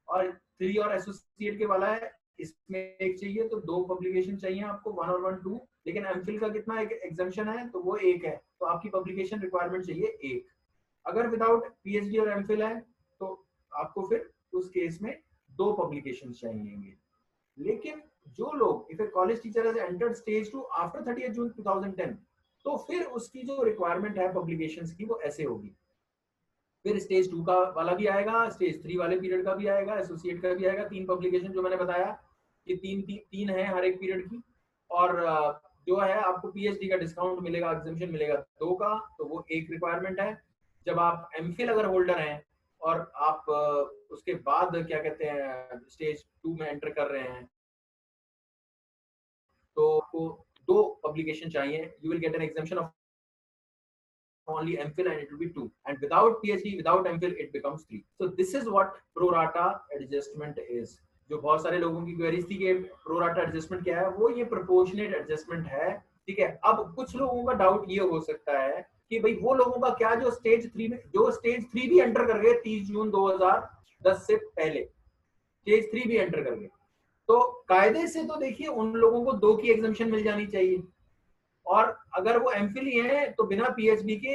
और 3 और एसोसिएट के वाला है, इसमें एक चाहिए, तो 2 पब्लिकेशन चाहिए आपको, 1 और 1 2। लेकिन एमफिल का कितना एक एग्जम्पशन है, तो वो 1 है, तो आपकी पब्लिकेशन रिक्वायरमेंट चाहिए 1। अगर विदाउट पीएचडी और एमफिल है तो आपको फिर उस केस में 2 पब्लिकेशन चाहिए। लेकिन जो लोग, if A college teacher has entered stage 2 after 30 जून 2010, तो फिर उसकी जो रिक्वायरमेंट है पब्लिकेशंस की वो ऐसे होगी। फिर स्टेज 2 का वाला भी आएगा, स्टेज 3 वाले पीरियड का भी आएगा, एसोसिएट का भी आएगा। 3 पब्लिकेशन जो मैंने बताया कि तीन है हर एक पीरियड की। और जो है आपको पीएचडी का डिस्काउंट मिलेगा, एग्जेम्पशन मिलेगा 2 का, तो वो एक रिक्वायरमेंट है। जब आप एमफिल अगर होल्डर हैं और आप उसके बाद क्या कहते हैं स्टेज 2 में एंटर कर रहे हैं, तो आपको 2 पब्लिकेशन चाहिए। You will get an exemption of only MPhil and it will be 2, and without PhD, without MPhil, it becomes 3. So this is what pro rata adjustment is. जो बहुत सारे लोगों की क्वेरीज थी कि प्रो राटा एडजस्टमेंट क्या है, वो ये प्रोपोर्शनेट एडजस्टमेंट है। ठीक है, अब कुछ लोगों का डाउट ये हो सकता है कि भाई वो लोगों का क्या जो स्टेज 3 में, जो स्टेज 3 भी एंटर कर गए 30 जून 2010 से पहले, स्टेज 3 भी एंटर कर गए, तो कायदे से तो देखिए उन लोगों को 2 की एग्जम्पशन मिल जानी चाहिए। और अगर वो एमफिल ही है तो बिना पीएचडी के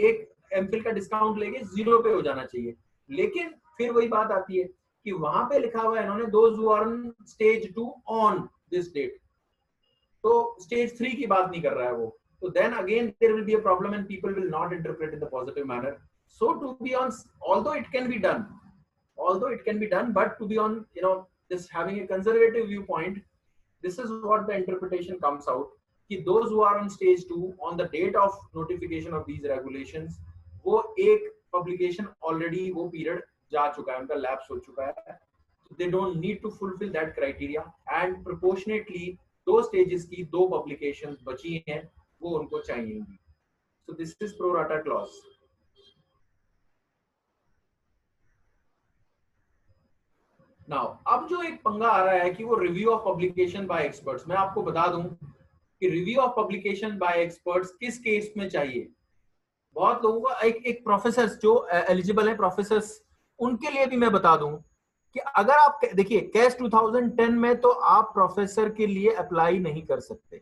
एक एमफिल का डिस्काउंट लेके 0 पे हो जाना चाहिए। लेकिन फिर वही बात आती है कि वहां पे लिखा हुआ है इन्होंने those who are on stage 2 on this date, तो स्टेज 3 की बात नहीं कर रहा है वो। तो then again there will be a problem and people will not interpret in the positive manner. So to be on, although it can be done, but to be on, just having a conservative viewpoint, this is what the interpretation comes out कि those who are on stage 2 on the date of notification of these regulations, वो एक publication already वो period जा चुका है, उनका lapse हो चुका है, so they don't need to fulfill that criteria, and proportionately 2 stages की 2 publications बची हैं वो उनको चाहिए। So this is pro rata clause. Now अब जो एक पंगा आ रहा है कि वो review of publication by experts, मैं आपको बता दूं कि review of publication bye experts किस केस में चाहिए। बहुत लोगों को एक प्रोफेसर जो एलिजिबल है प्रोफेसर्स, उनके लिए भी मैं बता दूं कि अगर आप देखिए कैस 2010 में तो आप प्रोफेसर के लिए अप्लाई नहीं कर सकते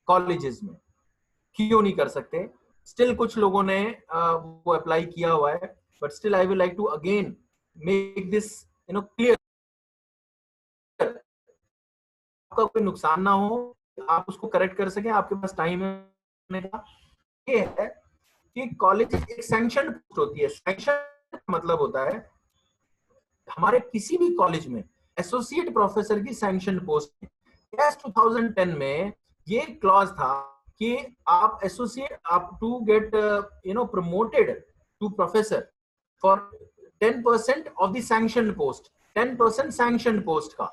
कॉलेजेस में। क्यों नहीं कर सकते? स्टिल कुछ लोगों ने वो अप्लाई किया हुआ है, but still I will like to again make this clear, आपका कोई नुकसान ना हो, आप उसको करेक्ट कर सकें, आपके पास टाइम है। ये है कि कॉलेज एक सैंक्शन पोस्ट होती है। सैंक्शन मतलब होता है हमारे किसी भी कॉलेज में एसोसिएट प्रोफेसर की सैंक्शन पोस्ट है। कैस 2010 में ये क्लॉज था कि आप एसोसिएट, आप to get promoted to professor for 10% of the sanction post, 10% sanction post का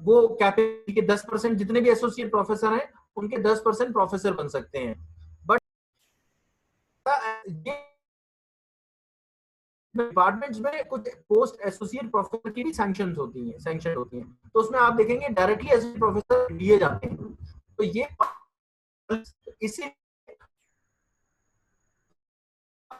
वो कैपेसिटी के 10%, जितने भी एसोसिएट प्रोफेसर हैं उनके 10% प्रोफेसर बन सकते हैं। बट डिपार्टमेंट्स में कुछ पोस्ट एसोसिएट प्रोफेसर की भी सैंक्शन होती हैं, तो उसमें आप देखेंगे डायरेक्टली एसोसिएट प्रोफेसर दिए जाते हैं। तो ये इसी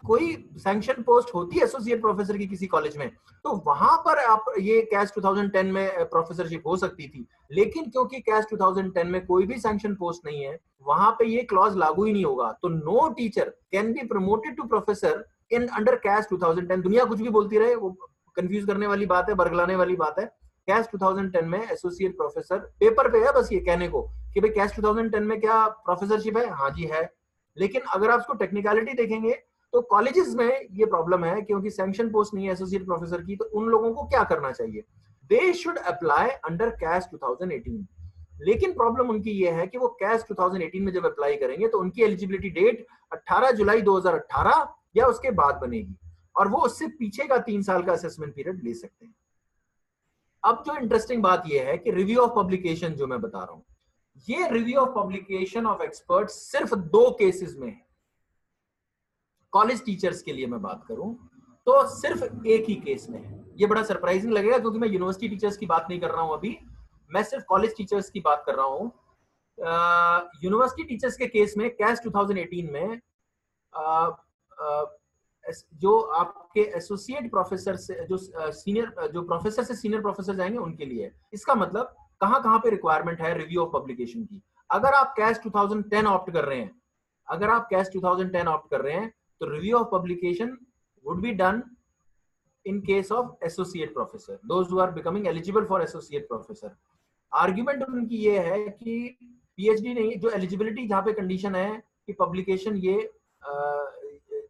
कोई सैंक्शन पोस्ट होती है एसोसिएट प्रोफेसर की किसी कॉलेज में, तो वहां पर आप ये कैस 2010 में प्रोफेसरशिप हो सकती थी। लेकिन क्योंकि कैस 2010 में कोई भी सैंक्शन पोस्ट नहीं है, वहां पे ये क्लॉज लागू ही नहीं होगा। तो no teacher can be promoted to professor in under CAS 2010। दुनिया कुछ भी बोलती रहे, वो कंफ्यूज करने वाली बात है, बरगलाने वाली बात है। कैस 2010 में एसोसिएट प्रोफेसर पेपर पे है बस ये कहने को कि भाई कैस 2010 में क्या प्रोफेसरशिप है, हाँ जी है। लेकिन अगर आप उसको टेक्निकलिटी देखेंगे तो कॉलेजेस में ये प्रॉब्लम है, क्योंकि सैंक्शन पोस्ट नहीं है एसोसिएट प्रोफेसर की, तो उन लोगों को क्या करना चाहिए? दे शुड अप्लाई अंडर कैस 2018। लेकिन प्रॉब्लम उनकी ये है कि वो कैस 2018 में जब अप्लाई करेंगे तो उनकी एलिजिबिलिटी डेट 18 जुलाई 2018 या उसके बाद बनेगी, और वो उससे पीछे का 3 साल का असेसमेंट पीरियड ले सकते हैं। अब जो इंटरेस्टिंग बात ये है कि रिव्यू ऑफ पब्लिकेशन जो मैं बता रहा हूं, ये review of publication of expert सिर्फ 2 केसेस में है। कॉलेज टीचर्स के लिए मैं बात करूं तो सिर्फ एक ही केस में है। ये बड़ा सरप्राइजिंग लगेगा क्योंकि मैं यूनिवर्सिटी टीचर्स की बात नहीं कर रहा हूं, अभी मैं सिर्फ कॉलेज टीचर्स की बात कर रहा हूं। यूनिवर्सिटी टीचर्स के केस में कैस 2018 में जो आपके एसोसिएट प्रोफेसर से जो प्रोफेसर से सीनियर प्रोफेसर जाएंगे उनके लिए, इसका मतलब कहां पे रिक्वायरमेंट है रिव्यू ऑफ पब्लिकेशन की। अगर आप कैस 2010 ऑप्ट कर रहे हैं, तो review of publication would be done in case of associate professor, those who are becoming eligible for associate professor. Argument उनकी ये है कि पीएचडी नहीं, जो एलिजिबिलिटी जहाँ पे कंडीशन है कि पब्लिकेशन ये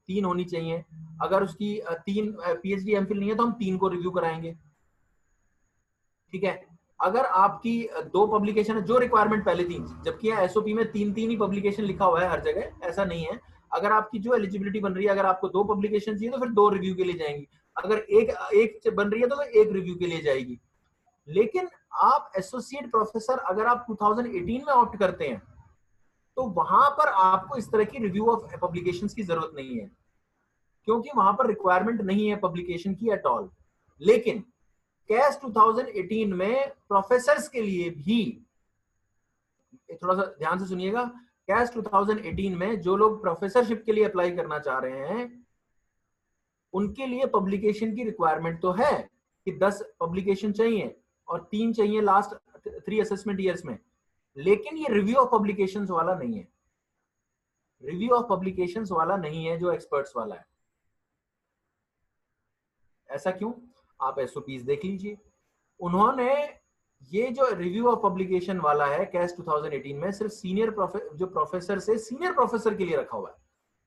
3 होनी चाहिए, अगर उसकी 3 पीएचडी एमफिल नहीं है तो हम 3 को रिव्यू कराएंगे, ठीक है। अगर आपकी 2 पब्लिकेशन है, जो रिक्वायरमेंट पहले थी, जबकि एसओपी में 3 ही पब्लिकेशन लिखा हुआ है हर जगह, ऐसा नहीं है। अगर आपकी जो एलिजिबिलिटी बन रही है, अगर आपको 2 पब्लिकेशन चाहिए तो फिर 2 रिव्यू के लिए जाएंगी, अगर एक बन रही है तो 1 रिव्यू के लिए जाएगी। लेकिन आप एसोसिएट प्रोफेसर अगर आप 2018 में ऑप्ट करते हैं तो वहां पर आपको इस तरह की रिव्यू ऑफ पब्लिकेशंस की जरूरत नहीं है, क्योंकि वहां पर रिक्वायरमेंट नहीं है पब्लिकेशन की एट ऑल। लेकिन कैस 2018 में प्रोफेसर्स के लिए भी, थोड़ा सा ध्यान से सुनिएगा, कैस 2018 में जो लोग प्रोफेसरशिप के लिए अप्लाई करना चाह रहे हैं उनके लिए पब्लिकेशन की रिक्वायरमेंट तो है कि 10 पब्लिकेशन चाहिए और 3 चाहिए लास्ट 3 असेसमेंट ईयर्स में, लेकिन ये रिव्यू ऑफ पब्लिकेशंस वाला नहीं है, रिव्यू ऑफ पब्लिकेशंस वाला नहीं है जो एक्सपर्ट्स वाला है। ऐसा क्यों? आप एसओपीज देख लीजिए, उन्होंने ये जो रिव्यू ऑफ पब्लिकेशन वाला है कैस 2018 में सिर्फ सीनियर जो प्रोफेसर से सीनियर प्रोफेसर के लिए रखा हुआ है।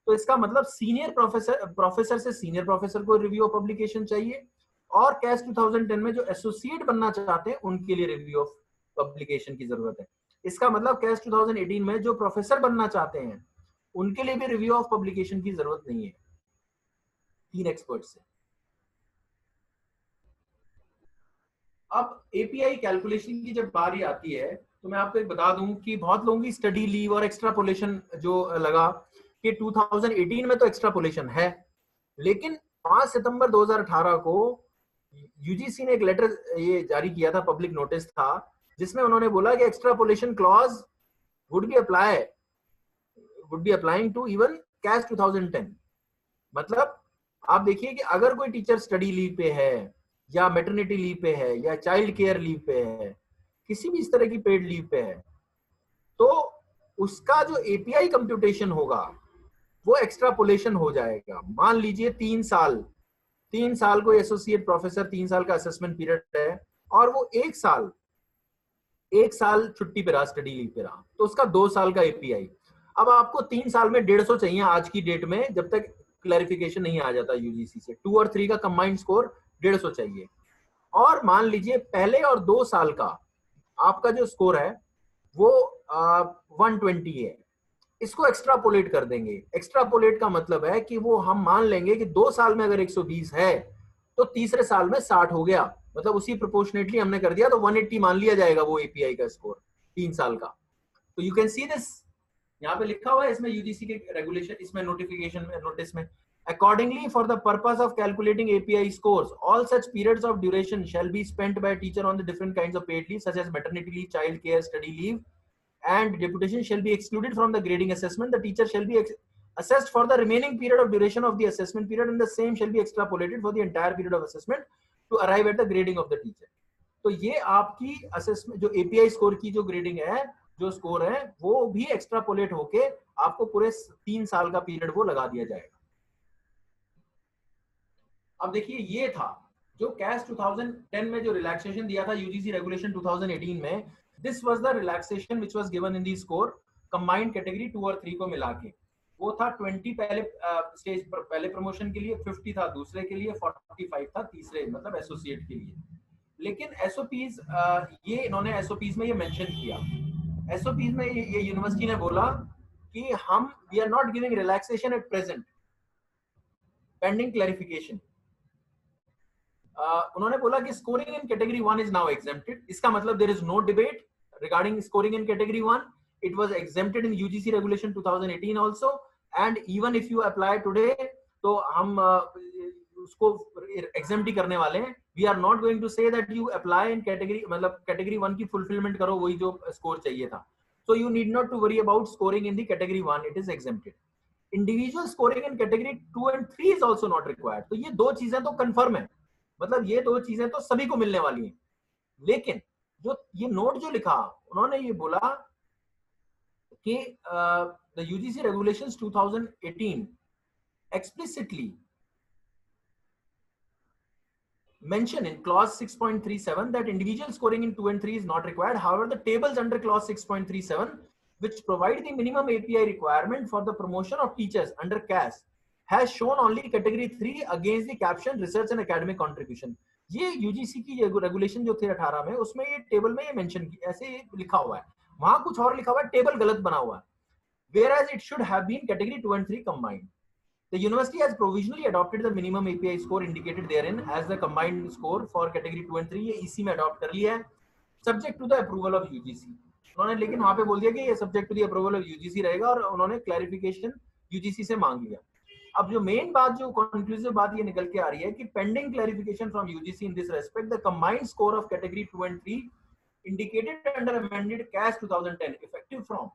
तो इसका मतलब सीनियर प्रोफेसर से सीनियर प्रोफेसर को रिव्यू ऑफ पब्लिकेशन चाहिए, और कैस 2010 में जो एसोसिएट बनना चाहते हैं उनके लिए रिव्यू ऑफ पब्लिकेशन की जरूरत है। इसका मतलब कैस 2018 में जो प्रोफेसर बनना चाहते हैं उनके लिए भी रिव्यू ऑफ पब्लिकेशन की जरूरत नहीं है 3 एक्सपर्ट से। अब एपीआई कैलकुलेशन की जब बारी आती है तो मैं आपको एक बता दूं कि बहुत लोगों की स्टडी लीव और एक्स्ट्रापोलेशन जो लगा कि 2018 में तो एक्स्ट्रापोलेशन है, लेकिन 5 सितंबर 2018 को यूजीसी ने एक लेटर ये जारी किया था, पब्लिक नोटिस था, जिसमें उन्होंने बोला कि extrapolation clause would be applying to even CAS 2010। मतलब आप देखिए कि अगर कोई टीचर स्टडी लीव पे है या मैटरनिटी लीव पे है या चाइल्ड केयर लीव पे है, किसी भी इस तरह की पेड लीव पे है, तो उसका जो एपीआई कंप्यूटेशन होगा वो एक्स्ट्रापोलेशन हो जाएगा। मान लीजिए 3 साल को एसोसिएट प्रोफेसर 3 साल का असेसमेंट पीरियड है और वो 1 साल छुट्टी पे रहा, स्टडी लीव पे रहा, तो उसका 2 साल का एपीआई। अब आपको 3 साल में 150 चाहिए आज की डेट में, जब तक क्लैरिफिकेशन नहीं आ जाता यूजीसी से। 2 और 3 का कंबाइंड स्कोर 150 चाहिए, और मान लीजिए पहले और 2 साल का आपका जो स्कोर है वो 120 है। इसको एक्स्ट्रापोलेट कर देंगे। एक्स्ट्रापोलेट का मतलब है कि वो हम मान लेंगे कि 2 साल में अगर 120 है तो तीसरे साल में 60 हो गया, मतलब उसी प्रोपोर्शनेटली हमने कर दिया, तो 180 मान लिया जाएगा वो एपीआई का स्कोर 3 साल का। तो यू कैन सी दिस, यहाँ पे लिखा हुआ है इसमें यूजीसी के रेगुलेशन, इसमें नोटिफिकेशन में, नोटिस में, accordingly for the purpose of calculating API scores, all such periods of duration shall be spent by a teacher on the different kinds of paid leave such as maternity leave, child care, study leave, and deputation shall be excluded from the grading assessment. The teacher shall be assessed for the remaining period of duration of the assessment period, and the same shall be extrapolated for the entire period of assessment to arrive at the grading of the teacher. तो ये आपकी assessment जो API score की जो grading है, जो score है, वो भी एक्स्ट्रापोलेट होके आपको पूरे 3 साल का पीरियड वो लगा दिया जाएगा। अब देखिए ये था जो कैस 2010 में जो रिलैक्सेशन दिया था यूजीसी रेगुलेशन 2018 में, this was the relaxation which was given in the score combined category 2 और 3 को मिला के। वो था 20 पहले स्टेज पर पहले प्रमोशन के लिए, 50 था दूसरे के लिए, 45 था तीसरे मतलब एसोसिएट के लिए। लेकिन एसओपीज ये इन्होंने एसओपीज में ये मेंशन किया, एसओपीज में ये यूनिवर्सिटी ने बोला कि हम we are not giving relaxation at present pending clarification. उन्होंने बोला कि scoring in category 1 is now exempted. इसका मतलब there is no debate regarding scoring in category 1, it was exempted in UGC regulation 2018 also, and even if you apply today तो हम उसको एग्जेम्प्ट ही करने वाले हैं। We are not going to say that you apply in category, मतलब category 1 की फुलफिलमेंट करो वही जो स्कोर चाहिए था। So you need not to worry about scoring in the category 1, it is exempted. Individual scoring in category 2 and 3 is also not required. तो ये 2 चीजें तो कंफर्म है, मतलब ये 2 चीजें तो सभी को मिलने वाली हैं। लेकिन जो ये नोट जो लिखा, उन्होंने ये बोला कि the UGC regulations 2018 explicitly mention in clause 6.37 that individual scoring in 2 and 3 is not required. However, the tables under clause 6.37 which provide the minimum API requirement for the promotion of teachers under CAS has shown only category 3 against the caption research and academic contribution. ये UGC की regulation जो थे 18 में, उसमें ये table में ये mention ऐसे लिखा हुआ है, वहां कुछ और लिखा हुआ है, टेबल गलत बना हुआ है. Whereas it should have been category 2 and 3 combined. The university has provisionally adopted the minimum API score indicated therein as the combined score for category 2 and 3. ये इसी में अडॉप्ट कर लिया है, subject to the approval of UGC. उन्होंने लेकिन वहां पे बोल दिया कि ये subject to the approval of UGC रहेगा, और उन्होंने clarification UGC से मांग लिया. अब जो मेन बात, जो conclusive बात ये निकल के आ रही है कि pending clarification from UGC in this respect, the combined score of category 2 and 3 indicated under amended CAS 2010 effective from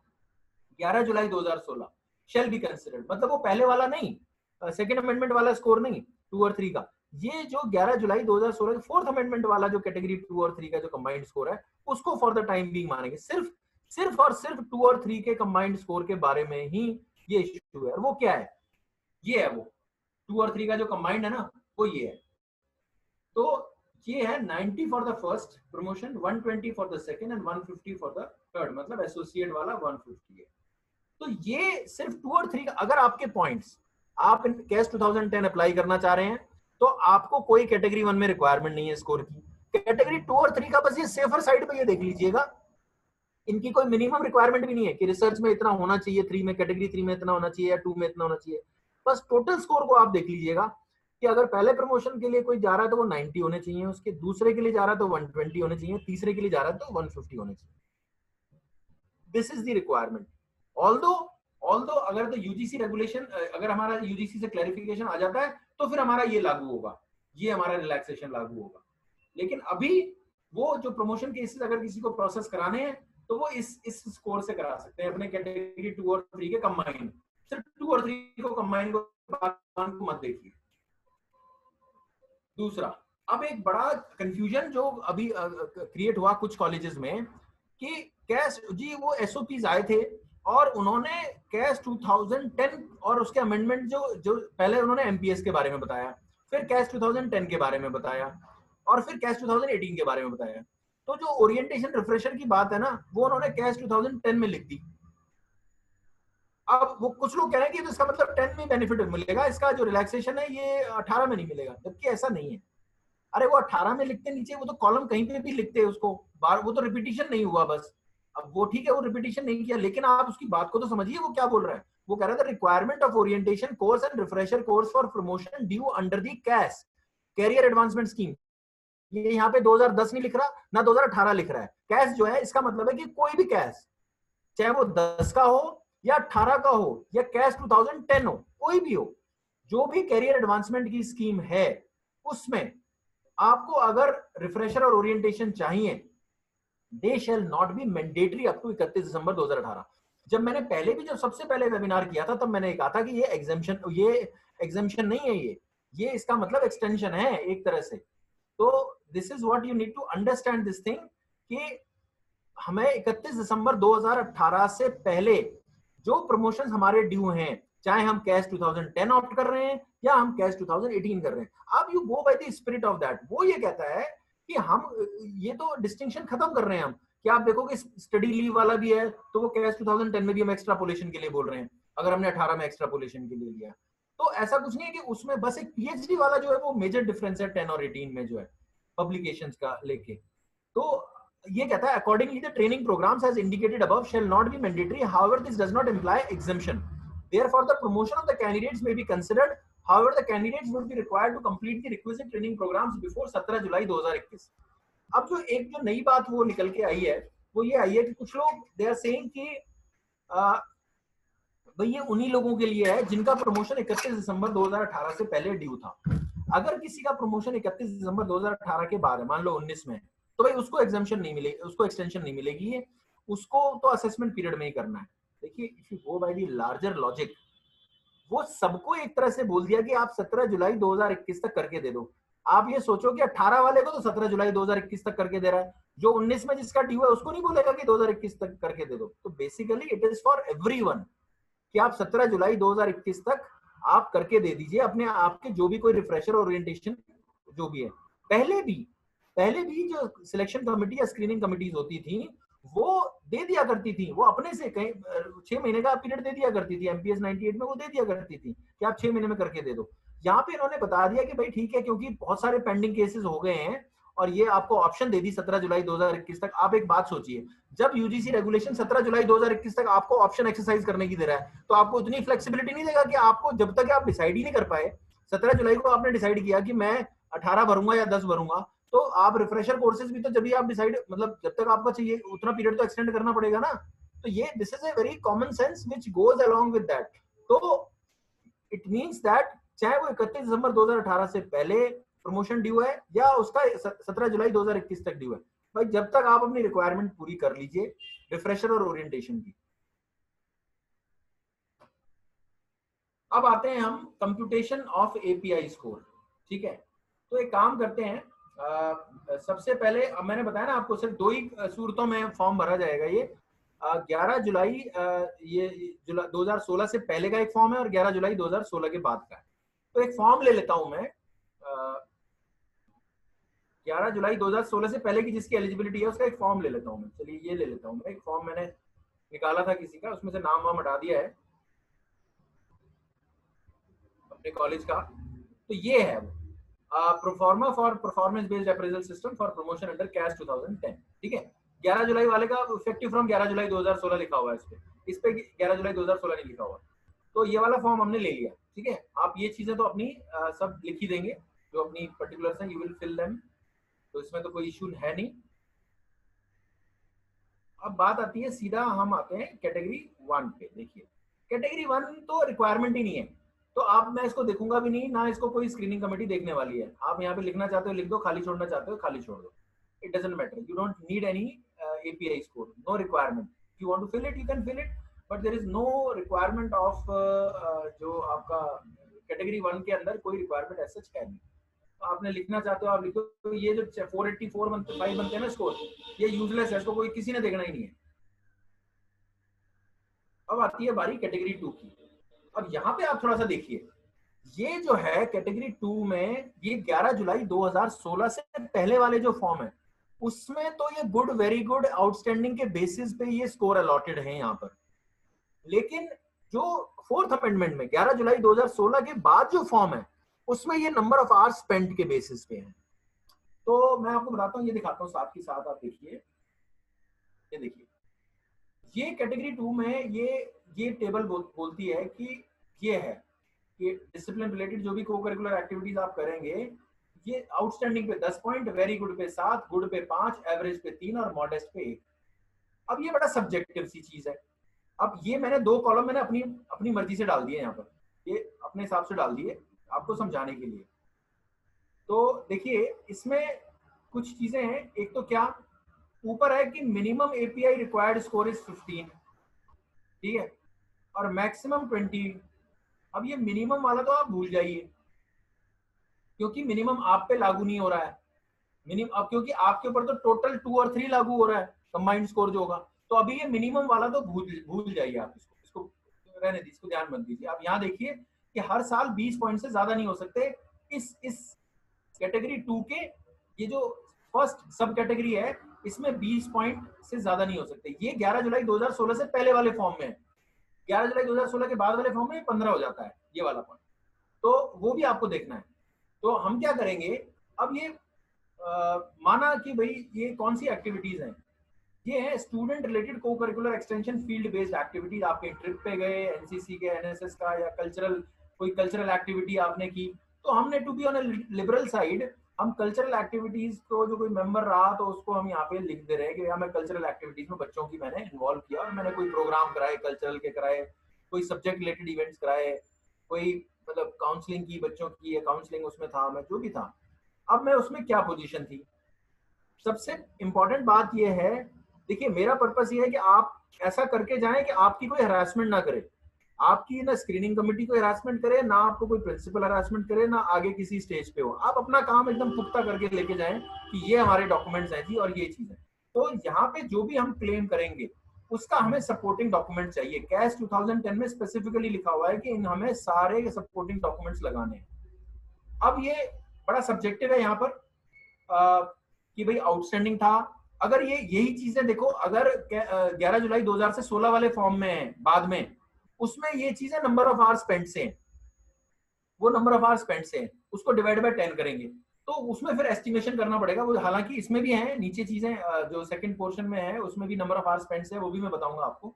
11 July 2016 shall be considered. मतलब वो पहले वाला नहीं, सेकेंड अमेंडमेंट वाला स्कोर नहीं 2 और 3 का, ये जो 11 जुलाई 2016 फोर्थ अमेंडमेंट वाला जो कैटेगरी 2 और 3 का जो कंबाइंड स्कोर है, उसको फॉर द टाइम बीइंग मानेंगे. सिर्फ और सिर्फ 2 और 3 के कंबाइंड स्कोर के बारे में ही ये इश्यू है. और वो क्या है? ये है वो 2 और 3 का जो कंबाइंड है ना, वो ये है. तो ये है 90 for the first promotion, 120 for the second and 150 for the third, मतलब एसोसिएट वाला 150 है. तो ये सिर्फ 2 और 3 का. अगर आपके पॉइंट्स आप इन कैस 2010 अप्लाई करना चाह रहे हैं तो आपको कोई कैटेगरी 1 में रिक्वायरमेंट नहीं है स्कोर की. कैटेगरी 2 और 3 का बस ये सेफर साइड पे ये देख लीजिएगा, इनकी कोई मिनिमम रिक्वायरमेंट भी नहीं है कि रिसर्च में इतना होना चाहिए, 3 में कैटेगरी 3 में इतना होना चाहिए या 2 में इतना होना चाहिए. बस टोटल स्कोर को आप देख लीजिएगा कि अगर पहले प्रमोशन के लिए कोई जा रहा है तो वो 90 होने चाहिए, उसके दूसरे के लिए जा रहा है तो 120 होने चाहिए, तीसरे के लिए जा रहा है तो 150 होने चाहिए. This is the requirement. Although अगर तो यूजीसी रेगुलेशन, अगर हमारा यूजीसी से क्लैरिफिकेशन आ जाता है तो फिर हमारा ये लागू होगा, ये हमारा रिलैक्सेशन लागू होगा. लेकिन अभी वो जो प्रमोशन केसेस अगर किसी को प्रोसेस कराने हैं तो वो इस स्कोर से करा सकते हैं अपने कैटेगरी 2 और 3 के कंबाइंड. सिर्फ 2 और 3 को कंबाइंड को मत देखिए. दूसरा, अब एक बड़ा कंफ्यूजन जो अभी क्रिएट हुआ कुछ कॉलेजेस में कि कैस जी वो एसओपीज आए थे और उन्होंने कैस 2010 और उसके अमेंडमेंट जो पहले उन्होंने एमपीएस के बारे में बताया, फिर कैस 2010 के बारे में बताया, और फिर कैस 2018 के बारे में बताया. तो जो ओरिएंटेशन रिफ्रेशर की बात है ना, वो उन्होंने कैस 2010 में लिख दी. अब वो कुछ लोग कह रहे हैं कि तो इसका मतलब 10 में बेनिफिट मिलेगा, इसका जो रिलैक्सेशन है ये 18 में नहीं मिलेगा, जबकि ऐसा नहीं है. अरे वो 18 में लिखते नीचे, वो तो कॉलम कहीं पे भी लिखते हैं उसको, वो तो रिपीटिशन नहीं हुआ बस. अब वो ठीक है, वो रिपीटिशन नहीं किया, लेकिन आप उसकी बात को तो समझिए वो क्या बोल रहा है. वो कह रहा था requirement of orientation course and refresher course for promotion due under the CAS career advancement scheme. ये यहाँ पे 2010 नहीं लिख रहा ना 2018 लिख रहा है. कैस जो है इसका मतलब है कि कोई भी कैस, चाहे वो 10 का हो या 18 का हो या कैस 2010 हो, कोई भी हो, जो भी कैरियर एडवांसमेंट की स्कीम है उसमें आपको अगर रिफ्रेशर और ओरिएंटेशन चाहिए, they shall not be mandatory up to 31 December 2018. जब मैंने पहले भी, जब सबसे पहले वेबिनार किया था, तब मैंने कहा था कि ये एग्जेम्पशन नहीं है, ये इसका मतलब एक्सटेंशन है एक तरह से. तो this is what you need to understand this thing कि हमें 31 दिसंबर 2018 से पहले जो प्रमोशंस हमारे ड्यू हैं, चाहे हम कैस 2010 ऑप्ट कर रहे हैं या हम कैस 2018 कर रहे हैं, अब you go by the spirit of that. वो ये कहता है कि हम ये तो डिस्टिंक्शन खत्म कर रहे हैं हम, कि आप देखोगे स्टडी लीव वाला भी है तो वो कैस 2010 में भी हम एक्स्ट्रापोलेशन के लिए बोल रहे हैं, अगर हमने 18 में एक्स्ट्रापोलेशन के लिए लिया. तो ऐसा कुछ नहीं है कि उसमें बस एक पीएचडी वाला जो है वो मेजर डिफरेंस है 10 और 18 में जो है पब्लिकेशंस का लेके. तो ये कहता है accordingly the training programmes as indicated above shall not be mandatory, however this does not imply exemption. Therefore, the promotion of the candidates may be considered. However, the candidates would be required to complete the requisite training programs before 17 July 2021. अब जो नई बात वो निकल के आई है, वो ये आई है कि कुछ लोग they are saying कि भाई ये उन्हीं लोगों के लिए है जिनका प्रमोशन 31 दिसंबर 2018 से पहले ड्यू था. अगर किसी का प्रमोशन 31 दिसंबर 2018 के बाद है, मान लो 19 में, तो भाई उसको एग्जेम्पशन नहीं मिलेगी, उसको एक्सटेंशन नहीं मिलेगी, उसको तो असेसमेंट पीरियड में ही करना है. देखिए, if you go by the larger logic, वो सबको एक तरह से बोल दिया कि आप 17 जुलाई 2021 तक करके दे दो. आप ये सोचो कि 18 वाले को तो 17 जुलाई 2021 तक करके दे रहा है, जो 19 में जिसका ड्यू है उसको नहीं बोलेगा कि 2021 तक करके दे दो. तो basically it is for everyone कि आप 17 जुलाई 2021 तक आप करके दे दीजिए अपने आपके जो भी कोई रिफ्रेशर ओरिएंटेशन जो भी है. पहले भी जो सिलेक्शन कमेटी या स्क्रीनिंग कमिटीज होती थी वो दे दिया करती थी, वो अपने से कहीं 6 महीने का पीरियड दे दिया करती थी, एमपीएस 98 में वो दे दिया करती थी कि आप 6 महीने में करके दे दो। यहाँ पे इन्होंने बता दिया कि भाई ठीक है, क्योंकि बहुत सारे पेंडिंग केसेस हो गए हैं और ये आपको ऑप्शन दे दी 17 जुलाई 2021 तक। आप एक बात सोचिए, जब यूजीसी रेगुलेशन 17 जुलाई 2021 तक आपको ऑप्शन एक्सरसाइज करने की दे रहा है, तो आपको इतनी फ्लेक्सिबिलिटी नहीं देगा कि आपको, जब तक आप डिसाइड ही नहीं कर पाए, 17 जुलाई को आपने डिसाइड किया कि मैं 18 भरूंगा या 10 भरूंगा, तो आप रिफ्रेशर कोर्सेज भी तो जब भी आप डिसाइड, मतलब जब तक आपको चाहिए उतना पीरियड तो एक्सटेंड करना पड़ेगा ना। तो ये this is a very common sense which goes along with that. तो इट मींस दैट चाहे वो 31 दिसंबर 2018 से पहले प्रमोशन ड्यू है या उसका 17 जुलाई 2021 तक ड्यू है, भाई जब तक आप अपनी रिक्वायरमेंट पूरी कर लीजिए रिफ्रेशर और ओरिएंटेशन की। अब आते हैं हम कंप्यूटेशन ऑफ एपीआई स्कोर। ठीक है, तो एक काम करते हैं, सबसे पहले अब मैंने बताया ना आपको सिर्फ 2 ही सूरतों में फॉर्म भरा जाएगा। ये 11 जुलाई ये 2016 से पहले का एक फॉर्म है और 11 जुलाई 2016 के बाद का है। तो एक फॉर्म ले लेता हूं मैं 11 जुलाई 2016 से पहले की जिसकी एलिजिबिलिटी है उसका एक फॉर्म ले लेता हूं मैं। चलिए ये ले लेता हूं मैं, एक फॉर्म मैंने निकाला था किसी का, उसमें से नाम वाम हटा दिया है अपने कॉलेज का। तो ये है वो proforma for performance based appraisal system for promotion under cash 2010। ठीक है, 11 जुलाई वाले का इफेक्टिव फ्रॉम 11 जुलाई 2016 लिखा हुआ है, इस पे 11 जुलाई 2016 नहीं लिखा हुआ। तो ये वाला फॉर्म हमने ले लिया। ठीक है, आप ये चीजें तो अपनी सब लिख ही देंगे जो अपनी पर्टिकुलर्स हैं, यू विल फिल देम, तो इसमें तो कोई इशू है नहीं। अब बात आती है, सीधा हम आते हैं कैटेगरी 1 पे। देखिए कैटेगरी 1 तो रिक्वायरमेंट ही नहीं है, तो आप, मैं इसको देखूंगा भी नहीं ना, इसको कोई स्क्रीनिंग कमेटी देखने वाली है। आप यहाँ पे लिखना चाहते हो लिख दो, खाली छोड़ना चाहते हो खाली छोड़ दो, it doesn't matter, you don't need any API score, no requirement. You want to fill it, you can fill it, but there is no requirement of जो आपका कैटेगरी 1 के अंदर कोई रिक्वायरमेंट ऐसा है नहीं। तो आपने लिखना चाहते हो आप लिखो। तो ये जो 484 बनते 5 बनते हैं ना स्कोर, ये यूजलेस है, इसको कोई किसी ने देखना ही नहीं है। अब आती है बारी कैटेगरी 2 की। अब यहाँ पे आप थोड़ा सा देखिए, ये जो है कैटेगरी 2 में, ये 11 जुलाई 2016 से पहले वाले जो फॉर्म है उसमें तो ये गुड, वेरी गुड, आउटस्टैंडिंग के बेसिस पे ये स्कोर अलॉटेड है यहाँ पर। लेकिन जो 4th अमेंडमेंट में 11 जुलाई 2016 के बाद जो फॉर्म है उसमें ये नंबर ऑफ आवर्स स्पेंट के बेसिस पे है। तो मैं आपको बताता हूँ, ये दिखाता हूँ साथ ही साथ, आप देखिए, ये देखिए, ये कैटेगरी 2 में ये टेबल बोलती है कि ये है कि डिसिप्लिन रिलेटेड जो भी को करिकुलर एक्टिविटीज आप करेंगे, ये आउटस्टैंडिंग पे 10 पॉइंट, वेरी गुड पे 7, गुड पे 5, एवरेज पे 3 और मॉडेस्ट पे 1। अब ये बड़ा सब्जेक्टिव सी चीज है। अब ये मैंने 2 कॉलम मैंने अपनी मर्जी से डाल दिए यहाँ पर, ये अपने हिसाब से डाल दिए आपको समझाने के लिए। तो देखिए इसमें कुछ चीजें हैं, एक तो क्या ऊपर है कि minimum API required score is 15, ठीक है, और मैक्सिमम 20। अब ये मिनिमम वाला तो आप भूल जाइए, क्योंकि मिनिमम आप पे लागू नहीं हो रहा है। मिनिमम अब क्योंकि आपके ऊपर तो टोटल 2 और 3 लागू हो रहा है, कंबाइंड स्कोर जो होगा, तो अभी ये मिनिमम वाला तो भूल जाइए आप, इसको रहने दीजिए, इसको ध्यान मत दीजिए। आप यहाँ देखिए कि हर साल 20 पॉइंट से ज्यादा नहीं हो सकते इस कैटेगरी 2 के। ये जो फर्स्ट सब कैटेगरी है इसमें 20 पॉइंट से ज्यादा नहीं हो सकते। ये 11 जुलाई 2016 से पहले वाले फॉर्म में है, 11 जुलाई 2016 के बाद वाले फॉर्म में 15 हो जाता है ये वाला पॉइंट, तो वो भी आपको देखना है। तो हम क्या करेंगे, अब ये माना कि भाई ये कौन सी एक्टिविटीज हैं, ये है स्टूडेंट रिलेटेड को curricular extension field based activities. आपके ट्रिप पे गए, एनसीसी के, एनएसएस का, या कोई कल्चरल एक्टिविटी आपने की, तो हमने to be on a liberal side, हम कल्चरल एक्टिविटीज को जो कोई मेंबर रहा तो उसको हम यहाँ पे लिख दे रहे हैं कि मैं कल्चरल एक्टिविटीज में बच्चों की मैंने इन्वॉल्व किया और मैंने कोई प्रोग्राम कराए, कल्चरल के कराए, कोई सब्जेक्ट रिलेटेड इवेंट्स कराए, कोई मतलब काउंसलिंग की बच्चों की, या काउंसलिंग उसमें था, मैं जो भी था। अब मैं उसमें क्या पोजीशन थी, सबसे इंपॉर्टेंट बात यह है, देखिए मेरा पर्पस ये है कि आप ऐसा करके जाएं कि आपकी कोई हरासमेंट ना करे, आपकी ना स्क्रीनिंग कमेटी को हरासमेंट करे, ना आपको कोई प्रिंसिपल हरासमेंट करे, ना आगे किसी स्टेज पे हो। आप अपना काम एकदम पुख्ता करके लेके जाएं कि ये हमारे डॉक्यूमेंट्स हैं जी और ये चीज है। तो यहाँ पे जो भी हम क्लेम करेंगे उसका हमें सपोर्टिंग डॉक्यूमेंट चाहिए। कैश 2010 में स्पेसिफिकली लिखा हुआ है कि हमें सारे सपोर्टिंग डॉक्यूमेंट्स लगाने हैं। अब ये बड़ा सब्जेक्टिव है यहाँ पर, कि भाई आउटस्टैंडिंग था। अगर ये यही चीजें देखो, अगर 11 जुलाई 2000 से 16 वाले फॉर्म में है बाद में, उसमें ये चीजें नंबर ऑफ आवर्स स्पेंड से हैं, वो नंबर ऑफ आवर्स स्पेंड से हैं, उसको डिवाइड बाय 10 करेंगे तो उसमें फिर एस्टिमेशन करना पड़ेगा। वो हालांकि इसमें भी है नीचे चीजें, जो सेकंड पोर्शन में है उसमें भी नंबर ऑफ आवर्स स्पेंड है, वो भी मैं बताऊंगा आपको।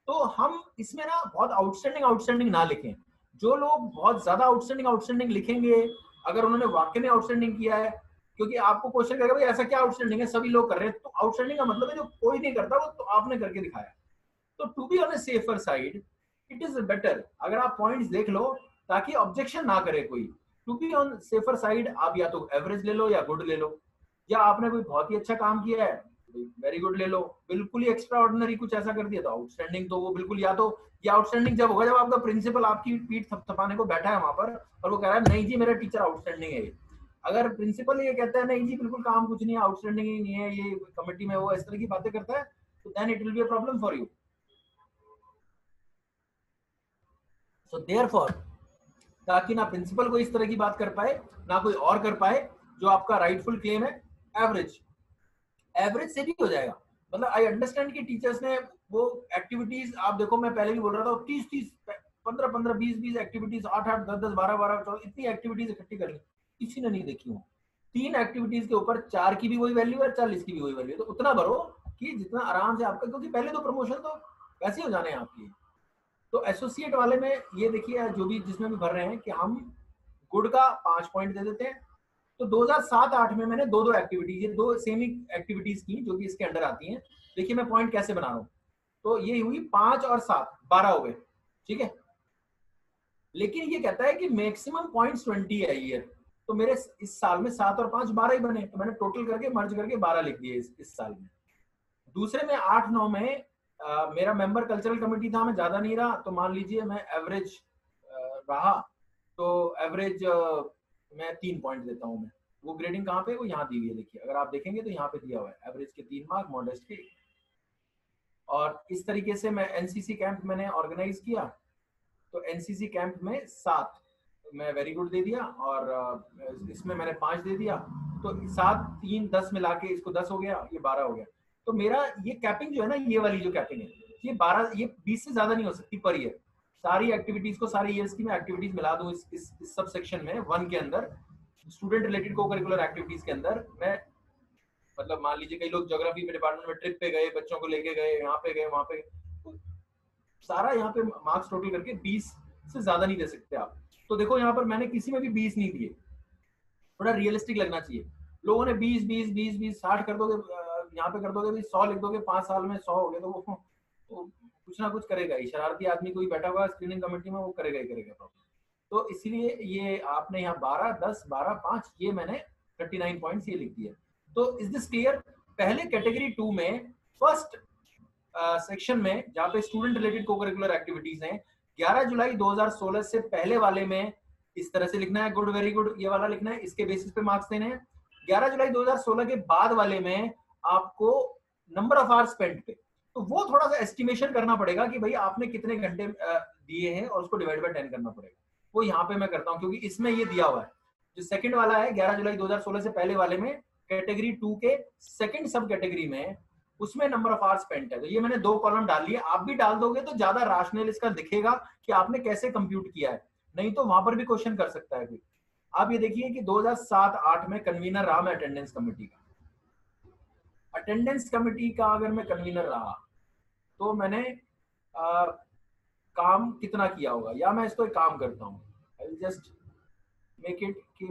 तो हम इसमें ना बहुत आउटस्टैंडिंग ना लिखें। जो लोग बहुत ज्यादा आउटस्टैंडिंग लिखेंगे, अगर उन्होंने वाकई में आउटस्टैंडिंग किया है, क्योंकि आपको क्वेश्चन करेगा भाई ऐसा क्या आउटस्टैंडिंग है, सभी लोग कर रहे हैं, तो आउटस्टैंडिंग का मतलब है जो कोई नहीं करता वो तो आपने करके दिखाया। तो to be on a safer side it is better अगर आप पॉइंट्स देख लो ताकि ऑब्जेक्शन ना करे कोई। To be on safer side आप या तो एवरेज ले लो या गुड ले लो, या आपने कोई बहुत ही अच्छा काम किया है वेरी गुड ले लो, बिल्कुल ही एक्स्ट्रा ऑर्डिनरी कुछ ऐसा कर दिया तो आउटस्टैंडिंग। तो वो बिल्कुल या तो ये आउटस्टैंडिंग जब होगा जब आपका प्रिंसिपल आपकी पीठ थपथपाने को बैठा है वहां पर और वो कह रहा है नहीं जी मेरा टीचर आउटस्टैंडिंग है। अगर प्रिंसिपल ये कहता है नहीं जी बिल्कुल काम कुछ नहीं है, आउटस्टैंडिंग ही नहीं है, ये कमेटी में वो इस तरह की बातें करता है, तो then it will be a problem for you. So therefore ताकि ना प्रिंसिपल को इस तरह की बात कर पाए ना कोई और कर पाए, जो आपका राइटफुल क्लेम है एवरेज से भी हो जाएगा। मतलब आई अंडरस्टैंड कि टीचर्स ने वो एक्टिविटीज, आप देखो मैं पहले भी बोल रहा था 30 15 15 20 20 एक्टिविटीज 8 8 10 10 12 12 14 इतनी एक्टिविटीज इकट्ठी कर ली, किसी ने नहीं देखी हूँ। 3 एक्टिविटीज के ऊपर 4 की भी वही वैल्यू है, 40 की भी वही वैल्यू है, तो उतना भरो कि जितना आराम से आपका, क्योंकि पहले तो प्रमोशन तो वैसे हो जाने हैं आपकी। तो एसोसिएट वाले में ये देखिए जो भी जिसमें भी भर रहे हैं कि हम गुड का 5 पॉइंट दे देते हैं। तो 2007-8 में मैंने दो एक्टिविटीज, ये दो सेम ही एक्टिविटीज की जो कि इसके अंडर आती हैं। देखिए मैं पॉइंट कैसे बना रहा हूं, तो ये हुई 5 और 7 12 हो गए, ठीक है। लेकिन ये कहता है कि मैक्सिमम पॉइंट्स 20 है ईयर, तो मेरे इस साल में 7 और 5 12 ही बने, तो मैंने टोटल करके मर्ज करके 12 लिख दिए इस साल में। दूसरे में 8-9 में मेरा मेंबर कल्चरल कमेटी था, मैं ज्यादा नहीं रहा, तो मान लीजिए मैं एवरेज रहा, तो एवरेज मैं 3 पॉइंट देता हूं मैं। वो ग्रेडिंग कहाँ पे, वो यहाँ दी हुई है, देखिए अगर आप देखेंगे तो यहाँ पे दिया हुआ है एवरेज के 3 मार्क, मॉडेस्ट के। और इस तरीके से मैं एनसीसी कैंप मैंने ऑर्गेनाइज किया, तो एनसीसी कैंप में 7 मैं वेरी गुड दे दिया, और इसमें मैंने 5 दे दिया, तो 7 3 10 मिला के इसको 10 हो गया, ये 12 हो गया। तो मेरा ये कैपिंग जो है ना, ये वाली जो कैपिंग है, ये 12 ये 20 से ज्यादा नहीं हो सकती पर ईयर। सारी एक्टिविटीज को, सारे ईयर्स की मैं एक्टिविटीज मिला दूं इस सब सेक्शन में 1 के अंदर, स्टूडेंट रिलेटेड को करिकुलर एक्टिविटीज के अंदर मैं, मतलब मान लीजिए कई लोग ज्योग्राफी में डिपार्टमेंट में ट्रिप पे गए, बच्चों को लेके गए, यहाँ पे गए वहां पे, तो सारा यहाँ पे मार्क्स टोटल करके 20 से ज्यादा नहीं दे सकते आप। तो देखो यहाँ पर मैंने किसी में भी 20 नहीं दिए, थोड़ा रियलिस्टिक लगना चाहिए। लोगों ने 20 20 20 20 60 कर दोगे, यहाँ पे कर दोगे 100 लिख दोगे, 5 साल में 100 हो गए, तो वो कुछ ना कुछ करेगा ही, शरारती आदमी कोई बैठा हुआ स्क्रीनिंग कमेटी में, वो करेगा ही करेगा प्रॉब्लम। तो इसीलिए ये आपने यहाँ 12 10 12 5 ये मैंने 39 पॉइंट्स ये लिख दिए। तो इज दिस क्लियर? पहले कैटेगरी 2 में फर्स्ट सेक्शन में जहाँ पे स्टूडेंट रिलेटेड को करिकुलर एक्टिविटीज हैं, 11 जुलाई 2016 से पहले वाले में इस तरह से लिखना है, गुड वेरी गुड ये वाला लिखना है, इसके बेसिस पे मार्क्स देने हैं। 11 जुलाई 2016 के बाद वाले में आपको नंबर ऑफ आवर्स स्पेंट पे, तो वो थोड़ा सा एस्टिमेशन करना पड़ेगा कि भाई आपने कितने घंटे दिए हैं और उसको डिवाइड बाय 10 करना पड़ेगा। वो यहाँ पे मैं करता हूँ क्योंकि इसमें ये दिया हुआ है। जो सेकंड वाला है 11 जुलाई 2016 से पहले वाले में, कैटेगरी 2 के सेकंड सब कैटेगरी में, उसमें नंबर ऑफ आवर्स स्पेंट है। तो ये मैंने 2 कॉलम डाल लिए, आप भी डाल दोगे तो ज्यादा राशनल इसका दिखेगा कि आपने कैसे कंप्यूट किया है, नहीं तो वहां पर भी क्वेश्चन कर सकता है कोई। आप ये देखिए कि 2007-8 में कन्वीनर रहा मैं अटेंडेंस कमेटी का। अटेंडेंस कमेटी का अगर मैं कन्वीनर रहा तो मैंने काम कितना किया होगा, या मैं इसको एक काम करता हूँ, I will just make it कि